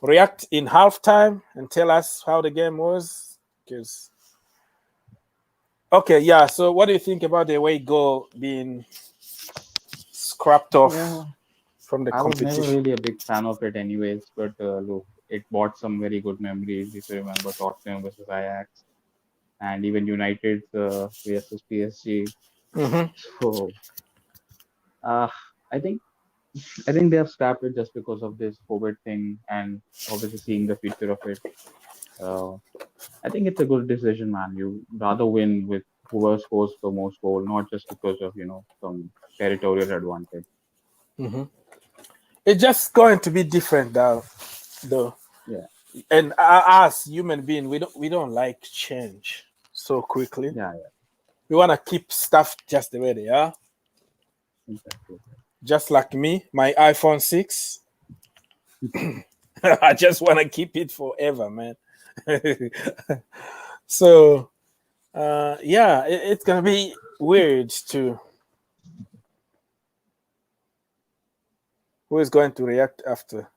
React in halftime and tell us how the game was, because Okay, yeah. So, what do you think about the away goal being scrapped off Yeah, from the I was never competition? really a big fan of it, anyways. But look, it brought some very good memories. If you remember Tottenham versus Ajax, and even United versus PSG. Mm-hmm. So, uh, I think I think they have scrapped it just because of this COVID thing, and obviously seeing the future of it. Uh, I think it's a good decision, man. You rather win with whoever scores the most goal, not just because of some territorial advantage. Mm-hmm. It's just going to be different, though. Yeah, And as human being, we don't like change so quickly. yeah, yeah, We want to keep stuff just the way they are. exactly. Just like me, my iPhone 6. I just want to keep it forever, man. So, yeah, it's gonna be weird to who is going to react after.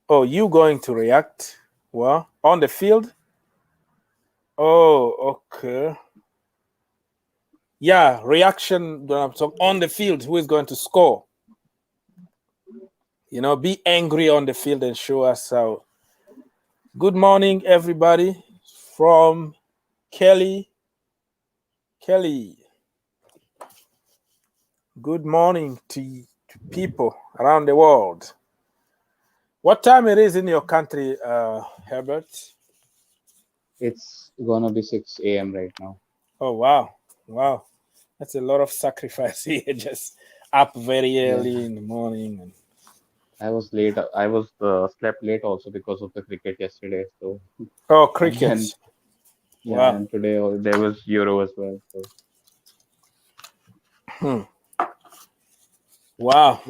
Oh, you going to react? Well, on the field. Oh, okay. Yeah, reaction. So on the field, who is going to score? Be angry on the field and show us how. Good morning, everybody, from Kelly. Kelly, good morning to people around the world. What time it is in your country, Herbert? It's gonna be 6 a.m. right now. Oh, wow. Wow. That's a lot of sacrifice here. Just up very Yeah, early in the morning. I was late. I was slept late also because of the cricket yesterday. So Oh, and then cricket. yeah, Wow. and today there was Euro as well. So Hmm. Wow.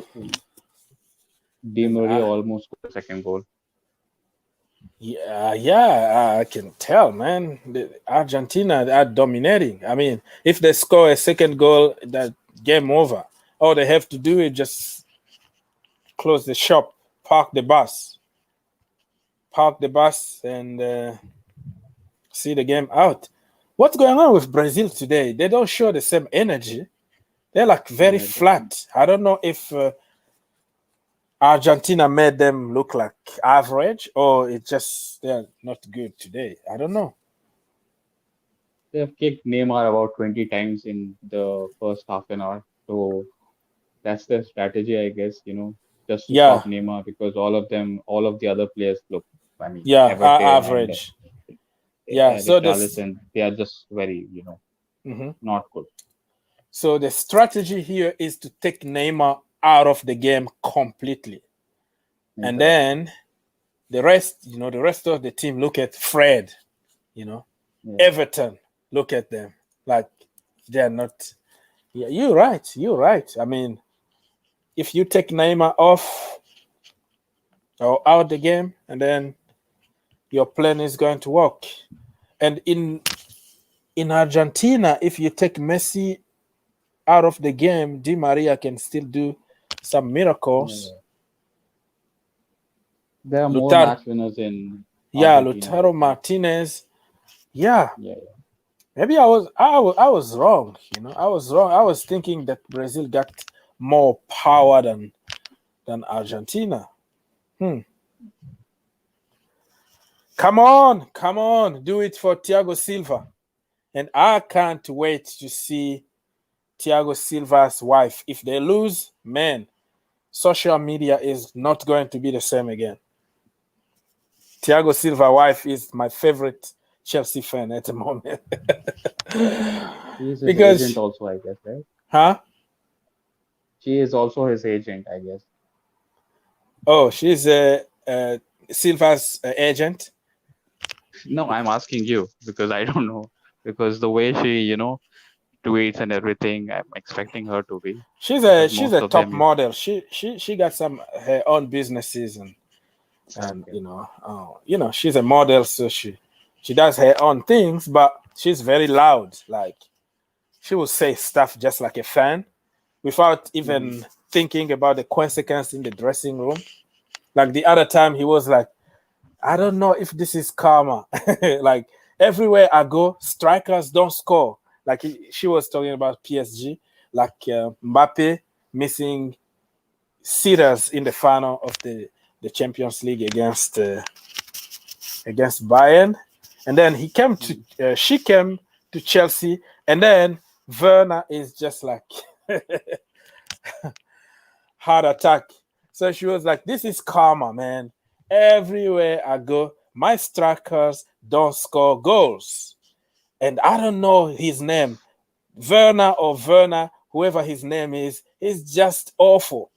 Di And Maria almost scored the second goal. yeah, I can tell, man. Argentina are dominating. I mean, if they score a second goal, that game over. All they have to do is just close the shop, park the bus, and see the game out. What's going on with Brazil today? They don't show the same energy. They're like very Yeah, flat. I don't know if Argentina made them look like average or it's just they're not good today. I don't know. they have kicked Neymar about 20 times in the first half an hour. So that's their strategy, I guess, just to Yeah, stop Neymar because all of the other players look, I mean, yeah, Everton and average. Yeah, so this. Richarlison, they are just very, Mhm. not good. So the strategy here is to take Neymar out of the game completely, and Exactly. then the rest of the team look at Fred, you know, Yeah. Everton, look at them like they're not. Yeah, you're right. You're right. I mean, if you take Neymar off or out the game, and then your plan is going to work. And in Argentina, if you take Messi out of the game, Di Maria can still do some Yeah, miracles. yeah. There are more Lutar, match winners in yeah, Argentina Lautaro right now. Martinez. Yeah, Yeah, yeah. maybe I was wrong. I was wrong. I was thinking that Brazil got more power than Argentina. Hmm. Come on, do it for Thiago Silva. And I can't wait to see Thiago Silva's wife. If they lose, man, social media is not going to be the same again. Thiago Silva's wife is my favorite Chelsea fan at the moment. She is his agent Because, also, I guess, right? huh? She is also his agent, I guess. Oh, she's Silva's agent. No, I'm asking you because I don't know. Because the way she, tweets and everything, I'm expecting her to be. She's a Because she's most a of top them, model. She got some her own businesses and okay. she's a model, so she does her own things, but she's very loud. Like she will say stuff just like a fan without Hmm. even thinking about the consequence in the dressing room. Like the other time, he was like, I don't know if this is karma. Like everywhere I go, strikers don't score. like she was talking about PSG, like Mbappe missing sitters in the final of the Champions League against Bayern, and then she came to Chelsea, and then Werner is just like heart attack. So she was like, "This is karma, man. Everywhere I go, my strikers don't score goals, and I don't know his name, Werner or Werner, whoever his name is. He's just awful."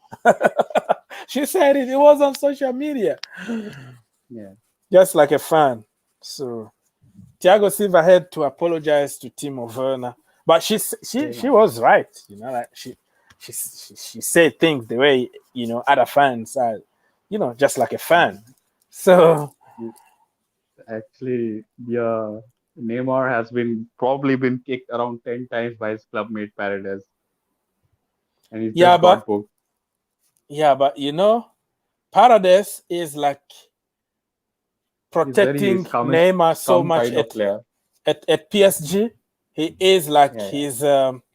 She said it. It was on social media, Yeah. just like a fan. So Thiago Silva had to apologize to Timo Werner, but she Yeah. was right. Like she said things the way other fans are, just like a fan. Yeah. So Actually, yeah, Neymar has been probably been kicked around 10 times by his clubmate Paredes, and he's yeah, just but got booked. yeah, but Paradise is like He's protecting Neymar so some much kind of at player. at PSG. He is like Yeah, yeah, his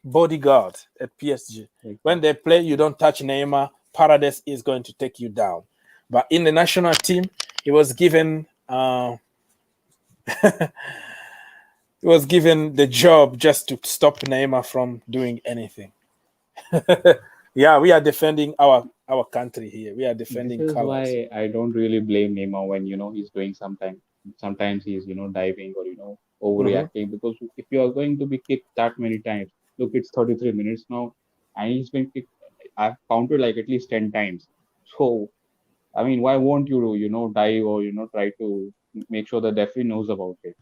bodyguard at PSG. When they exactly. play, you don't touch Neymar. Paradise is going to take you down. But in the national team, he was given he was given the job just to stop Neymar from doing anything. Yeah, we are defending our country here. We are This defending is colors. why I don't really blame Neymar when he's doing sometimes he's diving or Hmm. overreacting, because if you are going to be kicked that many times, look, it's 33 minutes now, and he's been kicked. I've counted like at least 10 times. So I mean, why won't you dive or try to make sure the referee knows about it?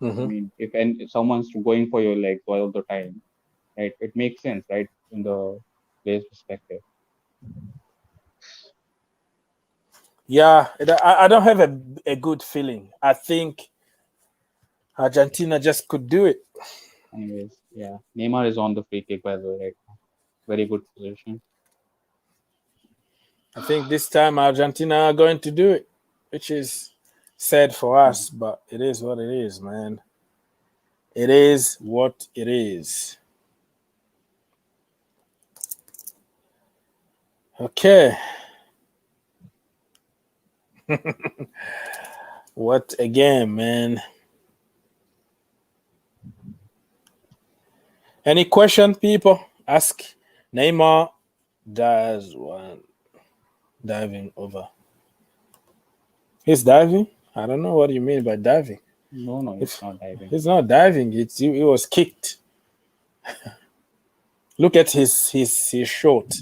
I Hmm. mean, if someone's going for your legs all the time, right, it makes sense, right, in the player's perspective. Yeah, I don't have a good feeling. I think Argentina just could do it. Anyways, yeah, Neymar is on the free kick by the way, right now. Very good position. I think this time Argentina are going to do it, which is sad for Yeah. us, but it is what it is, man. It is what it is. Okay. What again, man? Any question, people? Ask. Neymar does one diving over. He's diving? I don't know what you mean by diving. No, no, it's If not diving. he's not diving, he was kicked. Look at his short.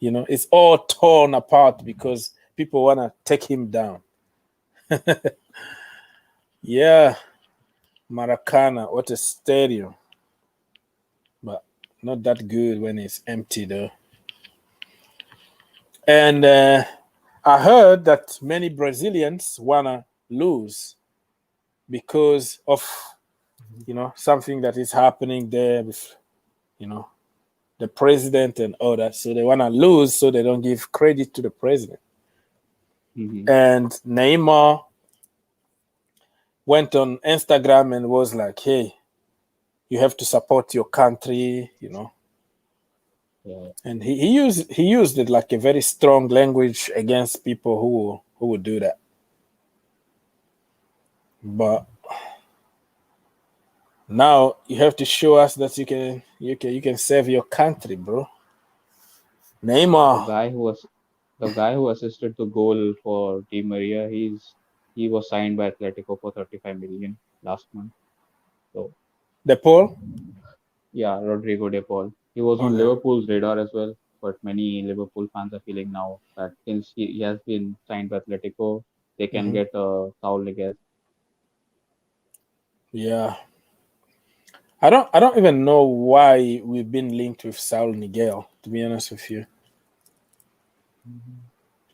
It's all torn apart because people wanna take him down. Yeah, Maracana, what a stadium. But not that good when it's empty though. And I heard that many Brazilians wanna lose because of something that is happening there with you know the president and all that. So they wanna lose so they don't give credit to the president. Mm-hmm. And Neymar went on Instagram and was like, "Hey, you have to support your country." Yeah. And he used it like a very strong language against people who would do that. But now you have to show us that you can save your country, bro. The Neymar, guy who was the guy who assisted the goal for Di Maria, he was signed by Atletico for 35 million last month. So De Paul. yeah, Rodrigo De Paul. He was on Okay. Liverpool's radar as well, but many Liverpool fans are feeling now that since he has been signed by Atletico, they can Hmm. get Saul Niguez. Yeah. I don't even know why we've been linked with Saul Miguel, to be honest with you. Mhm.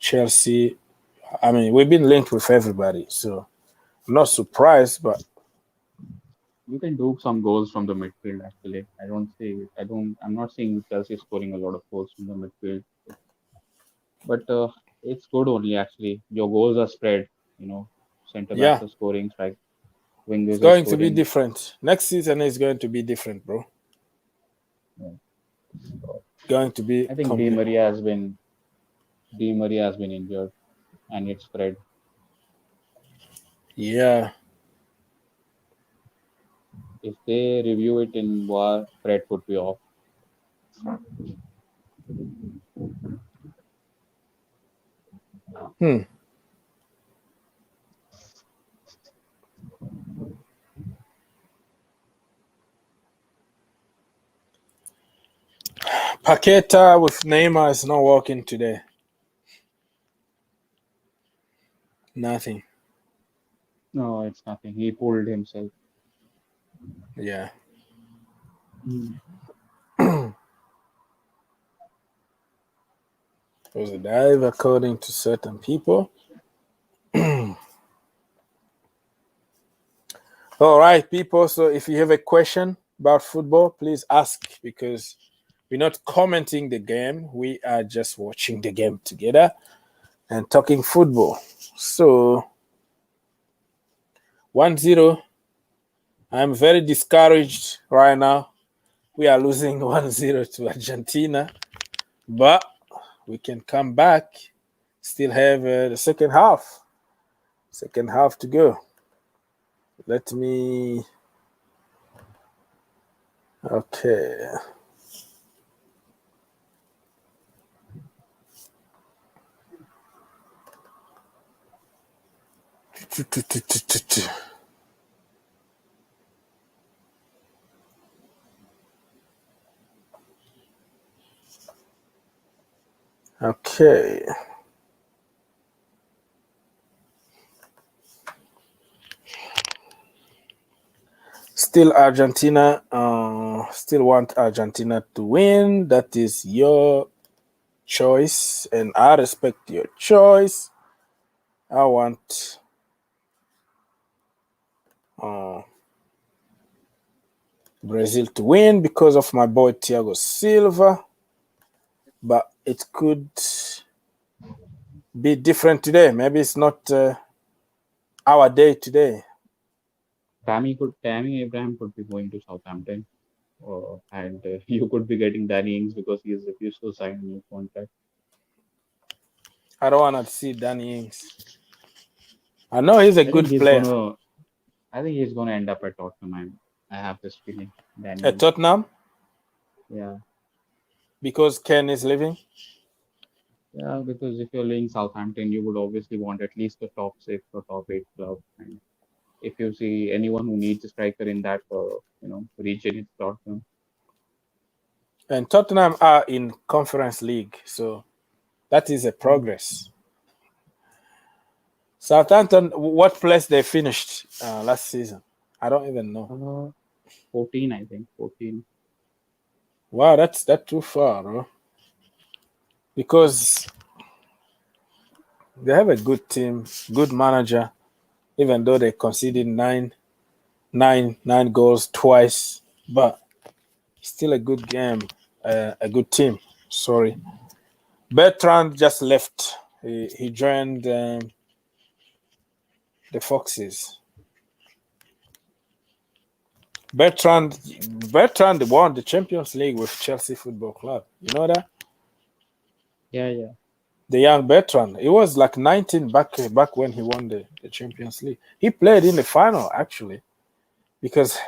Chelsea. I mean, we've been linked with everybody, so I'm not surprised, but You can do some goals from the midfield. Actually, I'm not seeing Chelsea scoring a lot of goals from the midfield, but it's good only actually. Your goals are spread. You know, Center backs yeah. are scoring, strike. wingers It's are going to be scoring. different. Next season is going to be different, bro. Yeah. So Going to be I think complete. Di Maria has been injured, and it's Fred. Yeah. If they review it in VAR, Fred would be off. Hmm. Paqueta with Neymar is not working today. Nothing. No, it's nothing. He pulled himself. Yeah. It was a dive according to certain people. All right, people. So if you have a question about football, please ask, because we're not commenting the game. We are just watching the game together and talking football. So 1-0. I'm very discouraged right now. We are losing 1-0 to Argentina, but we can come back. Still have the second half. Second half to go. Let me. Okay. Okay. Still Argentina. Still want Argentina to win. That is your choice, and I respect your choice. I want Brazil to win because of my boy Thiago Silva, but it could be different today. Maybe it's not our day today. Tammy Abraham could be going to Southampton, and you could be getting Danny Ings because he has refused to sign a new contract. I don't want to see Danny Ings. I know he's a good player. I think he's gonna end up at Tottenham. I have this feeling. Danny At Ings. Tottenham? Yeah. Because Kane is leaving? Yeah, because if you're leaving Southampton, you would obviously want at least a top 6 or top 8 club. And if you see anyone who needs a striker in that, region, it's Tottenham. And Tottenham are in Conference League, so that is a progress. Southampton, what place they finished last season? I don't even know. 14, I think. 14. Wow, that's too far, bro. Because they have a good team, good manager, even though they conceded nine goals twice, but still a good game, a good team. Sorry. Bertrand just left. He joined the Foxes. Bertrand won the Champions League with Chelsea Football Club. You know that? Yeah. The young Bertrand. He was like 19 back when he won the Champions League. He played in the final, actually, because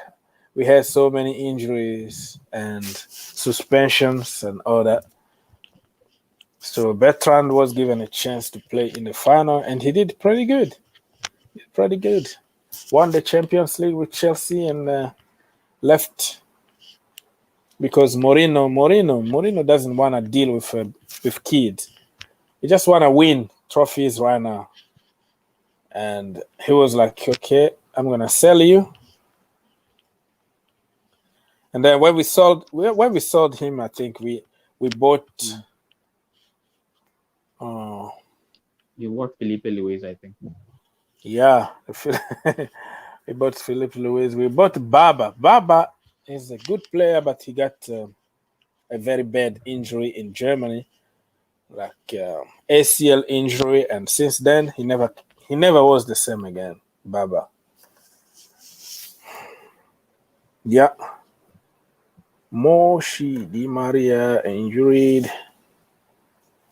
we had so many injuries and suspensions and all that. So Bertrand was given a chance to play in the final, and he did pretty good. Won the Champions League with Chelsea and left because Mourinho doesn't want to deal with kids. He just want to win trophies right now. And he was like, okay, I'm going to sell you. And then when we sold him, I think we bought. You bought Felipe Luis, I think. Yeah, we bought Philippe Luis. We bought Baba. Baba is a good player, but he got a very bad injury in Germany, like ACL injury, and since then he never was the same again. Baba. Yeah. Moshi Di Maria injured.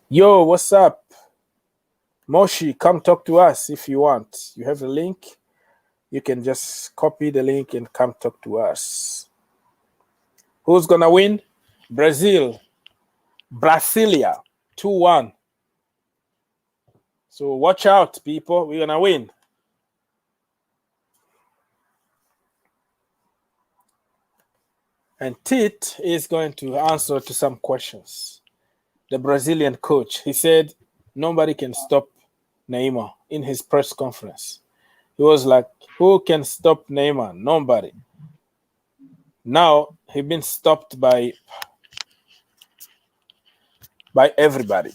Yo, what's up? Moshi, come talk to us if you want. You have the link. You can just copy the link and come talk to us. Who's gonna win? Brazil. Brasilia. 2-1. So watch out, people. We're gonna win. And Tit is going to answer to some questions. The Brazilian coach, he said nobody can stop Neymar in his press conference. He was like, who can stop Neymar? Nobody. Now he's been stopped by everybody.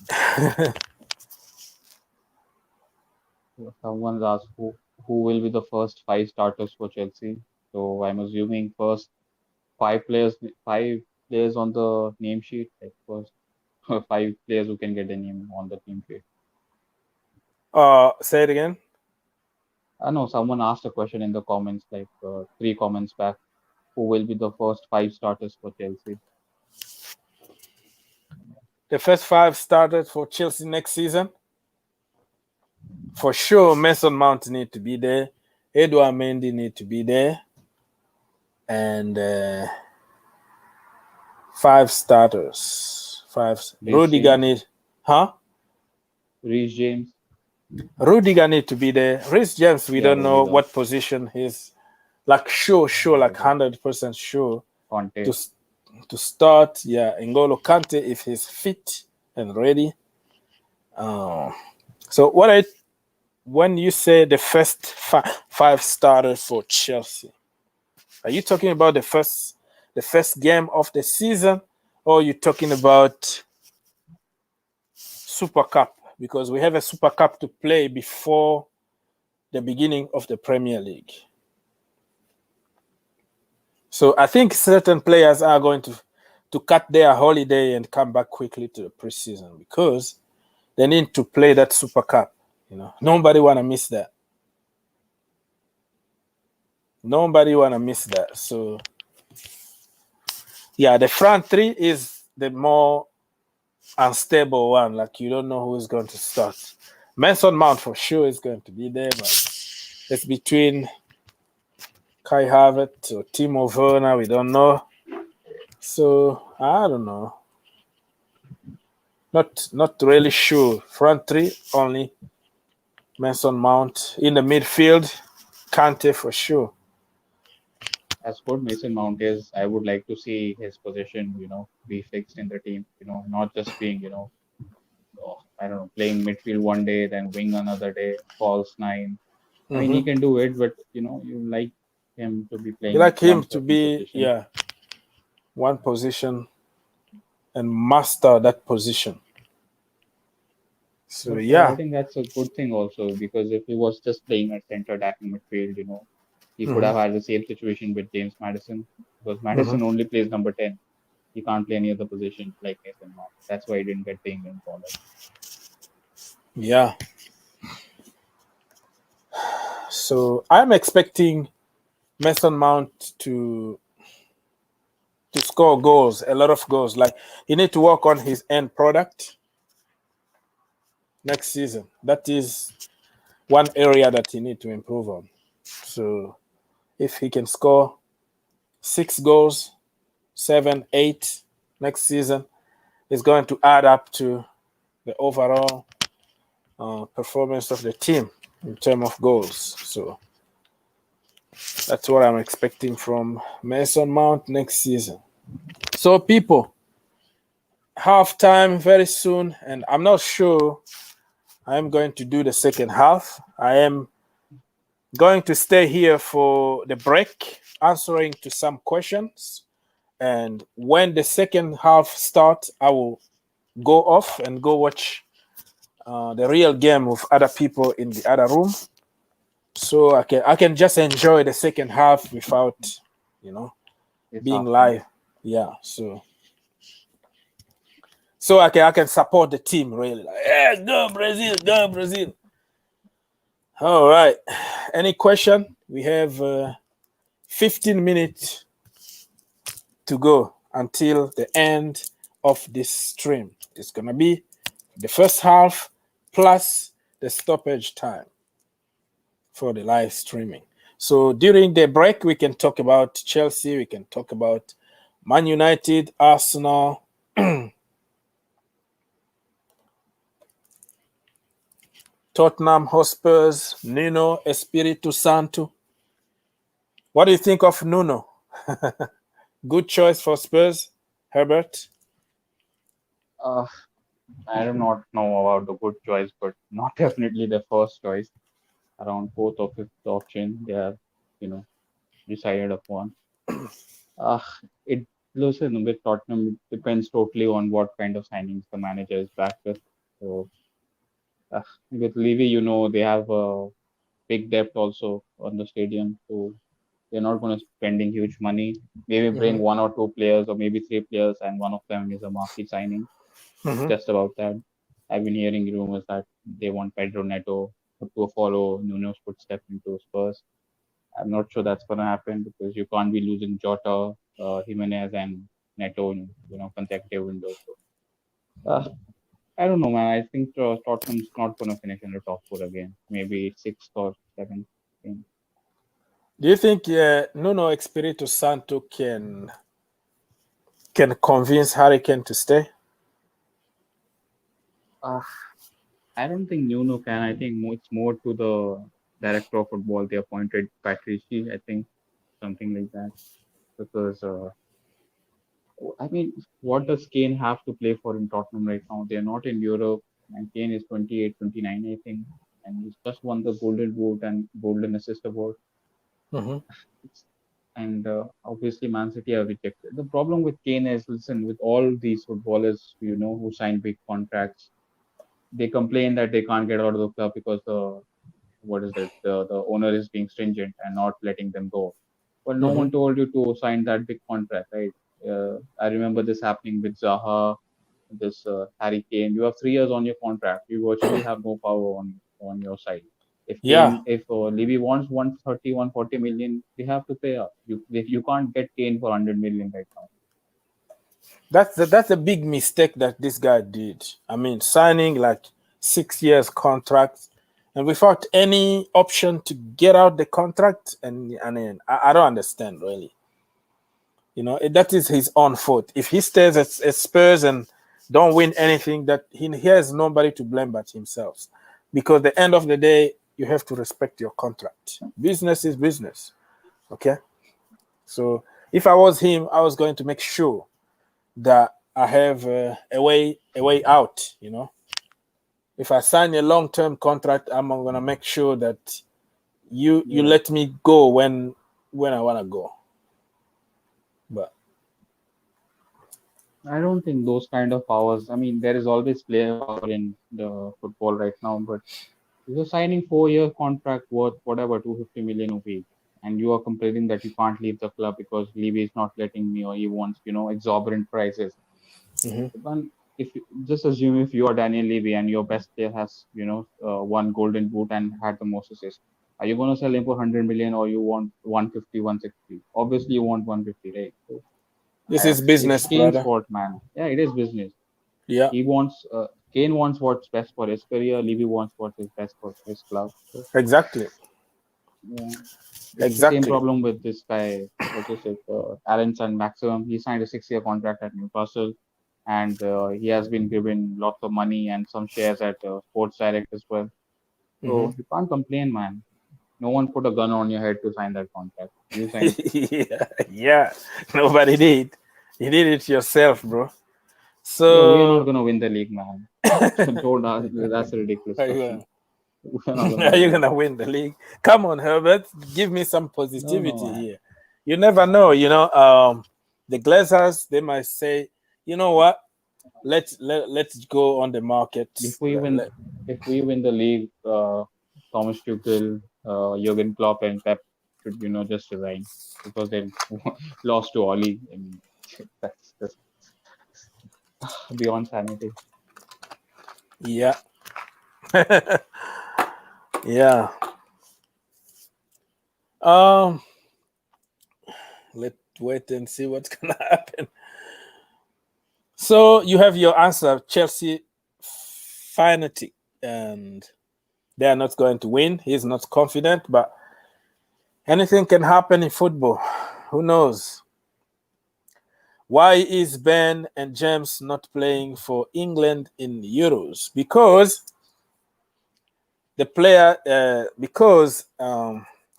Someone's asked who will be the first 5 starters for Chelsea. So I'm assuming first five players on the name sheet, like first 5 players who can get a name on the team sheet. Say it again. I know someone asked a question in the comments, like 3 comments back. Who will be the first 5 starters for Chelsea? The first 5 started for Chelsea next season. For sure, Mason Mount need to be there. Edouard Mendy need to be there. And 5 starters. 5. Rudiger need. Huh? Reece James. Rudiger need to be there. Reece James, we don't know Rudiger. what position he's. Like sure, like 100% sure Conte. to start. Yeah, N'Golo Kante if he's fit and ready. So when you say the first 5 starters for Chelsea, are you talking about the first game of the season, or are you talking about Super Cup? Because we have a Super Cup to play before the beginning of the Premier League. So I think certain players are going to cut their holiday and come back quickly to the preseason because they need to play that Super Cup. Nobody want to miss that. Nobody want to miss that. So, yeah, the front 3 is the more unstable one. Like, you don't know who is going to start. Mason Mount for sure is going to be there, but it's between Kai Havertz or Timo Werner. We don't know. So, I don't know. Not really sure. Front 3 only. Mason Mount. In the midfield, Kante for sure. As good Mason Mount is, I would like to see his position, be fixed in the team. Not just being, I don't know, playing midfield one day, then wing another day, false 9. I mean, he can do it, but you like him to be playing. You like him to certain be position. one position and master that position. So But, yeah, I think that's a good thing also, because if he was just playing at center attacking midfield, he could have had the same situation with James Maddison, because Maddison only plays number 10. He can't play any other position like Mason Mount. That's why he didn't get the England call. Yeah. So I'm expecting Mason Mount to score goals, a lot of goals. Like he need to work on his end product next season. That is one area that he need to improve on. So if he can score 6 goals, 7, 8 next season, it's going to add up to the overall performance of the team in terms of goals. So that's what I'm expecting from Mason Mount next season. So people, halftime very soon, and I'm not sure I'm going to do the second half. I am going to stay here for the break, answering to some questions. And when the second half starts, I will go off and go watch the real game with other people in the other room. So I can just enjoy the second half without, being live. Yeah. So I can support the team really. Like, yes, go Brazil, go Brazil. All right. Any question? We have 15 minutes to go until the end of this stream. It's going to be the first half plus the stoppage time for the live streaming. So during the break, we can talk about Chelsea, we can talk about Man United, Arsenal, Tottenham Hotspurs, Nuno Espiritu Santo. What do you think of Nuno? Good choice for Spurs, Herbert? I do not know about the good choice, but not definitely the first choice. Around fourth or fifth option, they have, decided upon. Uh, it listen with Tottenham it depends totally on what kind of signings the manager is back with. So with Levy, they have a big debt also on the stadium, so they're not going to spending huge money. Maybe bring one or two players or maybe three players, and one of them is a marquee signing. It's just about that. I've been hearing rumors that they want Pedro Neto to follow Nuno's footsteps into Spurs. I'm not sure that's going to happen because you can't be losing Jota, Jimenez, and Neto in consecutive windows. So, I don't know, man. I think Tottenham's not going to finish in the top four again. Maybe sixth or seventh. Do you think Nuno Espirito Santo can convince Harry Kane to stay? I don't think Nuno can. I think it's more to the director of football. They appointed Patrici, I think, something like that. Because I mean, what does Kane have to play for in Tottenham right now? They're not in Europe, and Kane is 28, 29, I think, and he's just won the Golden Boot and Golden Assist Award. And obviously, Man City are rejected. The problem with Kane is, listen, with all these footballers, who sign big contracts, they complain that they can't get out of the club because the owner is being stringent and not letting them go. But no one told you to sign that big contract, right? I remember this happening with Zaha, this Harry Kane. You have 3 years on your contract. You virtually have no power on your side. If Levy wants 130, 140 million, they have to pay up. You can't get Kane for 100 million right now. That's a big mistake that this guy did. I mean, signing like 6 years contract and without any option to get out the contract, and I don't understand really. That is his own fault. If he stays at Spurs and don't win anything, that he has nobody to blame but himself. Because at the end of the day, you have to respect your contract. Business is business. Okay? So if I was him, I was going to make sure that I have a way out. If I sign a long-term contract, I'm going to make sure that you let me go when I want to go. But I don't think those kind of powers. I mean, there is always player power in the football right now, but you're signing 4-year contract worth whatever 250 million a week, and you are complaining that you can't leave the club because Levy is not letting me, or he wants exorbitant prices. If just assume if you are Daniel Levy and your best player has one Golden Boot and had the most assists, are you going to sell him for 100 million or you want 150, 160? Obviously, you want 150, right? So, this is business, it's Kane's brother. fault, man. Yeah, it is business. Yeah. He wants Kane wants what's best for his career. Levy wants what is best for his club. So, exactly. Yeah. It's the same problem with this guy. What is it? Alan Maximum. He signed a 6-year contract at Newcastle, and he has been given lots of money and some shares at Sports Direct as well. So you can't complain, man. No one put a gun on your head to sign that contract. You signed it. yeah. Nobody did. You did it yourself, bro. So we're not gonna win the league, man. Don't ask. That's a ridiculous question. Are you gonna win the league? Come on, Herbert. Give me some positivity here. You never know. The Glazers, they might say, you know what? Let's go on the market. If we win the league, Thomas Tuchel, Jurgen Klopp, and Pep should just resign because they lost to Oli. I mean, that's just beyond sanity. Yeah. yeah. wait and see what's gonna happen. So you have your answer, Chelsea fanatic, and they are not going to win. He's not confident, but anything can happen in football. Who knows? Why is Ben and James not playing for England in Euros? Because the player,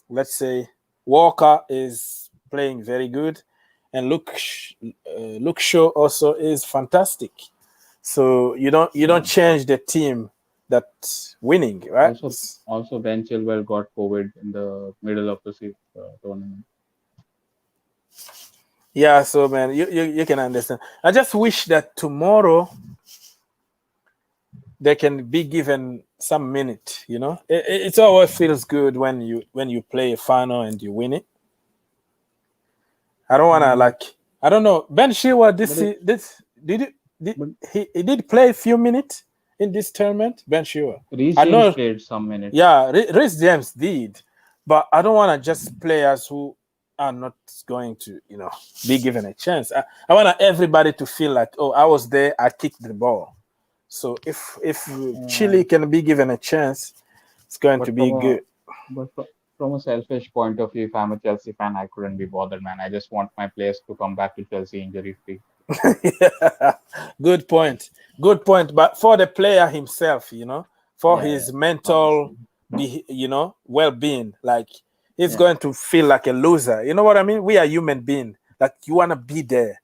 let's say Walker is playing very good, and Luke Shaw also is fantastic. So you don't change the team that's winning, right? Also Ben Chilwell got COVID in the middle of the tournament. Yeah, so man, you can understand. I just wish that tomorrow they can be given some minute. You know, it always feels good when you play a final and you win it. I don't wanna I don't know. Ben Chilwell he did play a few minutes in this tournament. Ben Chilwell. Reece James played some minutes. Yeah, Reece James did, but I don't want to just players who are not going to, be given a chance. I want everybody to feel like, oh, I was there, I kicked the ball. So if Chile can be given a chance, it's going to be good. But from a selfish point of view, if I'm a Chelsea fan, I couldn't be bothered, man. I just want my players to come back to Chelsea injury-free. Yeah. Good point. But for the player himself, for his mental, well-being, like he's going to feel like a loser. You know what I mean? We are human beings. Like you want to be there.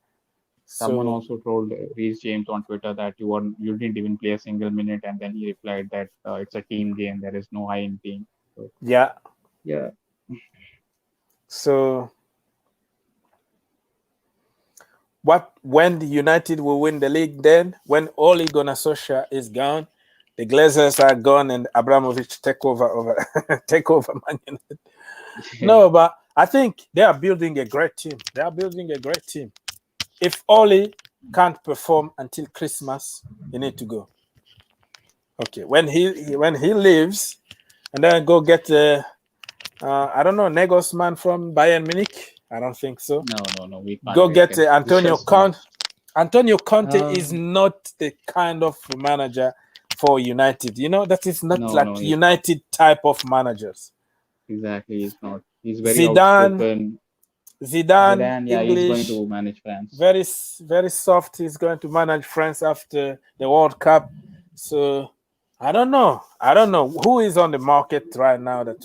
Someone also told Reece James on Twitter that you didn't even play a single minute, and then he replied that it's a team game. There is no I in team. So, yeah. So, when the United will win the league? Then when Ole Gunnar Solskjaer is gone, the Glazers are gone, and Abramovich take over Man United. No, but I think they are building a great team. If Ole can't perform until Christmas, he need to go. Okay, when he leaves, and then go get I don't know, Nagelsmann from Bayern Munich. I don't think so. No. We can't go get Antonio Conte. Antonio Conte is not the kind of manager for United. That is not United type of managers. Exactly, he's not. He's very outspoken. Zidane, English, he's going to manage France. Very, very soft. He's going to manage France after the World Cup. So I don't know who is on the market right now that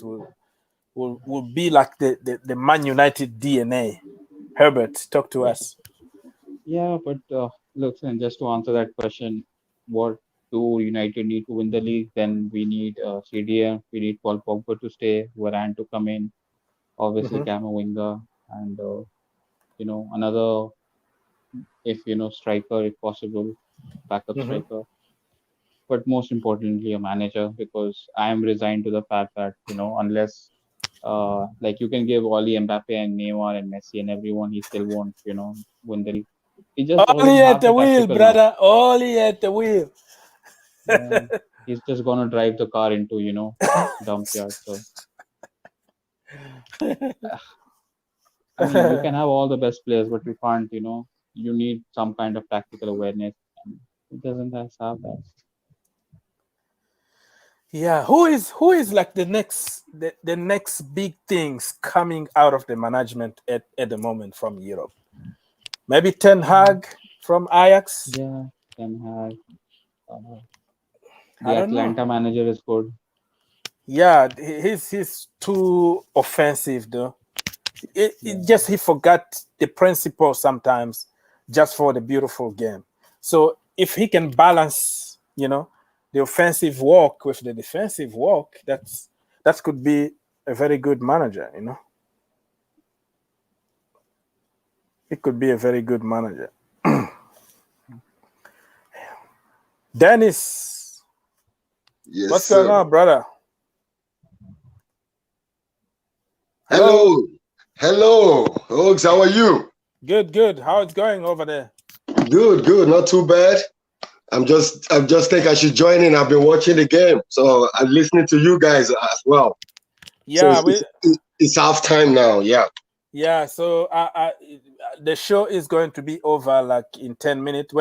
will be like the Man United DNA. Herbert, talk to us. Yeah, but look, and just to answer that question, what do United need to win the league? Then we need CDM, we need Paul Pogba to stay, Varane to come in, obviously Camavinga, and another, if striker if possible, backup striker. But most importantly, a manager, because I am resigned to the fact that unless you can give Oli, Mbappe, and Neymar and Messi and everyone, he still won't win the league. He just only at the wheel, brother. Only at the wheel. Yeah, he's just gonna drive the car into dump yard. So I mean, you can have all the best players, but you can't. You need some kind of tactical awareness, and it doesn't have that. Yeah, who is like the next big things coming out of the management at the moment from Europe? Maybe Ten Hag from Ajax. Yeah, Ten Hag. The Atlanta manager is good. Yeah, he's too offensive though. He forgot the principle sometimes just for the beautiful game. So if he can balance, the offensive work with the defensive work, that could be a very good manager, It could be a very good manager. Dennis. Yes, what's going on, brother? Hello, Oaks, how are you? Good. How it's going over there? Good. Not too bad. I'm just think I should join in. I've been watching the game, so I'm listening to you guys as well. Yeah, so it's half time now. Yeah. Yeah, so the show is going to be over like in 10 minutes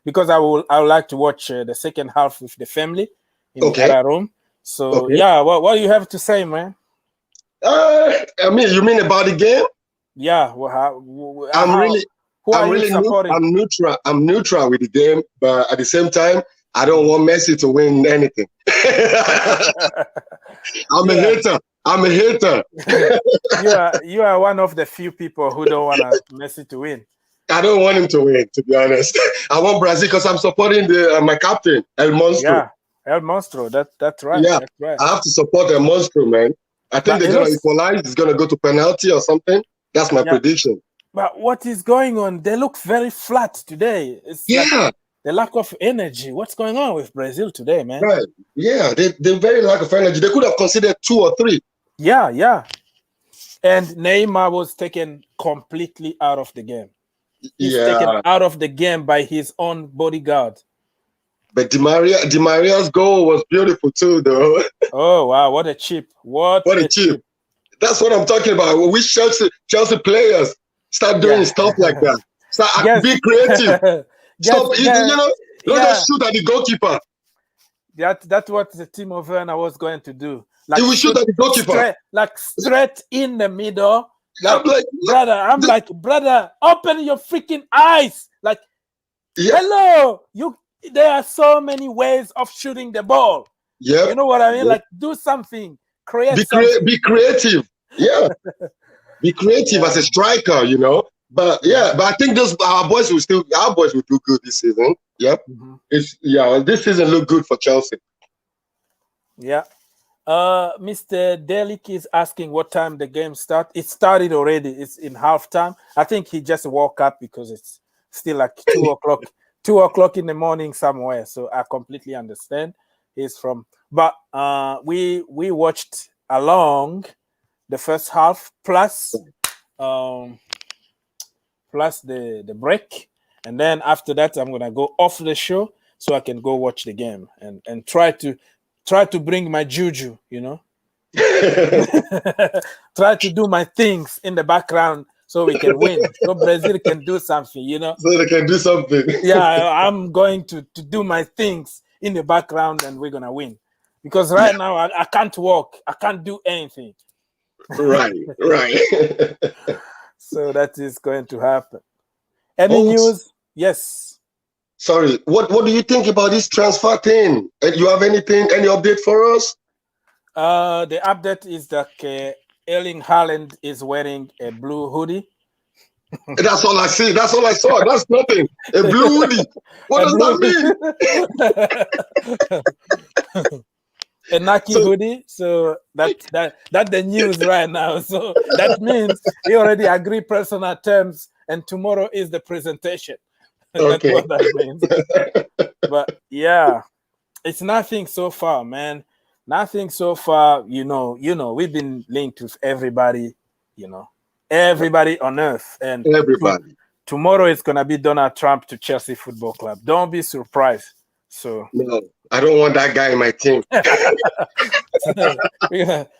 because I would like to watch the second half with the family in the Okay. other room. So Okay. yeah, what do you have to say, man? I mean, you mean about the game? Yeah, who are you supporting? I'm neutral. I'm neutral with the game, but at the same time, I don't want Messi to win anything. I'm a hater. I'm a hater. You are one of the few people who don't want Messi to win. I don't want him to win, to be honest. I want Brazil because I'm supporting my captain, El Monstro. Yeah, El Monstro. That's right. Yeah, that's right. I have to support El Monstro, man. I think they're going to equalize. It's going to go to penalty or something. That's my prediction. But what is going on? They look very flat today. It's like the lack of energy. What's going on with Brazil today, man? Right. Yeah, they're very lack of energy. They could have considered 2 or 3. Yeah. And Neymar was taken completely out of the game. He's taken out of the game by his own bodyguard. But Di Maria's goal was beautiful too, though. Oh wow, what a chip! What a chip! That's what I'm talking about. We Chelsea players start doing stuff like that. Start be creative. Stop eating, don't just shoot at the goalkeeper. That's what the Timo Werner was going to do. Like, he will shoot at the goalkeeper. Straight in the middle. Like, brother, open your freaking eyes. Like, hello, there are so many ways of shooting the ball. Yeah. You know what I mean? Like, do something. Be creative. Yeah. Be creative as a striker, But but I think our boys will do good this season. Yep. This season look good for Chelsea. Yeah. Mr. Delik is asking what time the game starts. It started already. It's in halftime. I think he just woke up because it's still like 2 o'clock. 2 o'clock in the morning somewhere. So I completely understand. But we watched along the first half plus the break, and then after that I'm gonna go off the show so I can go watch the game and try to bring my juju, try to do my things in the background so we can win, so Brazil can do something, so they can do something. I'm going to do my things in the background and we're gonna win, because right now I can't walk, I can't do anything. Right. So that is going to happen. Any news? Yes. Sorry. What do you think about this transfer thing? You have any update for us? The update is that Erling Haaland is wearing a blue hoodie. That's all I see. That's all I saw. That's nothing. A blue hoodie. What does that mean? A Nike hoodie, so that's the news right now. So that means he already agreed personal terms, and tomorrow is the presentation. That's what that means. But yeah, it's nothing so far, man. Nothing so far. We've been linked with everybody. Everybody on earth, and everybody. Tomorrow it's gonna be Donald Trump to Chelsea Football Club. Don't be surprised. So no. I don't want that guy in my team.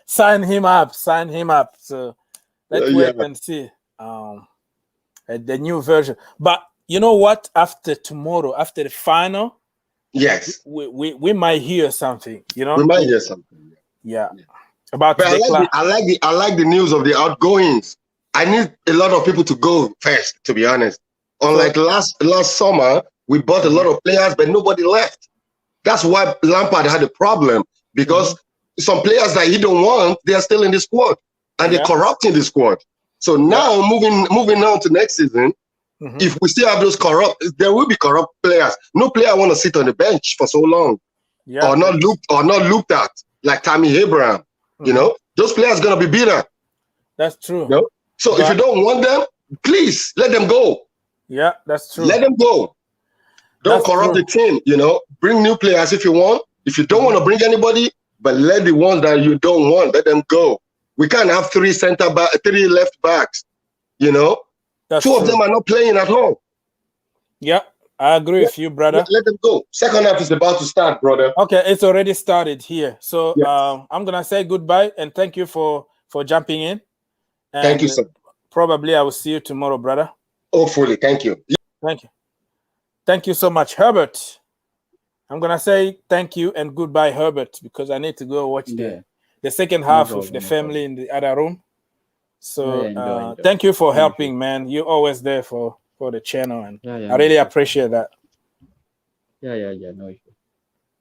Sign him up. So let's wait and see the new version. But you know what? After tomorrow, after the final, yes, we might hear something. We might hear something. Yeah. About but I like the news of the outgoings. I need a lot of people to go first, to be honest. Unlike last summer, we bought a lot of players, but nobody left. That's why Lampard had a problem, because some players that he don't want, they are still in the squad, and they're corrupting the squad. So now, moving on to next season, if we still have those there will be corrupt players. No player want to sit on the bench for so long, or not looked at, like Tammy Abraham. Those players gonna be bitter. That's true. So if you don't want them, please let them go. Yeah, that's true. Let them go. Don't corrupt the team, Bring new players if you want. If you don't want to bring anybody, but let the ones that you don't want, let them go. We can't have 3 left backs, That's 2 of them are not playing at all. Yeah, I agree with you, brother. Let them go. Second half is about to start, brother. Okay, it's already started here. So I'm going to say goodbye and thank you for jumping in. And thank you, sir. Probably I will see you tomorrow, brother. Hopefully. Thank you. Thank you. Thank you so much, Herbert. I'm gonna say thank you and goodbye, Herbert, because I need to go watch the second half with the family in the other room. So enjoy. thank you for helping, man. You're always there for the channel, and I really appreciate that. Yeah, no issue.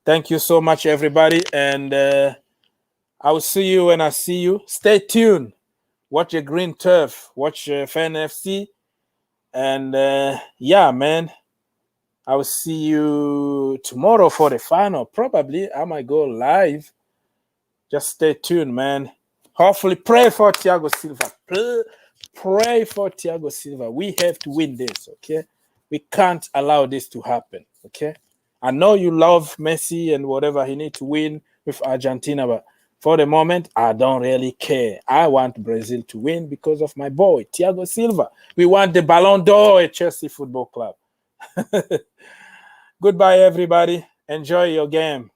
Thank you so much, everybody, and I will see you when I see you. Stay tuned. Watch your Green Turf. Watch Fan FC, and yeah, man. I will see you tomorrow for the final. Probably I might go live. Just stay tuned, man. Hopefully, pray for Thiago Silva. Pray for Thiago Silva. We have to win this, okay? We can't allow this to happen, okay? I know you love Messi and whatever he needs to win with Argentina, but for the moment, I don't really care. I want Brazil to win because of my boy, Thiago Silva. We want the Ballon d'Or at Chelsea Football Club. Goodbye, everybody. Enjoy your game.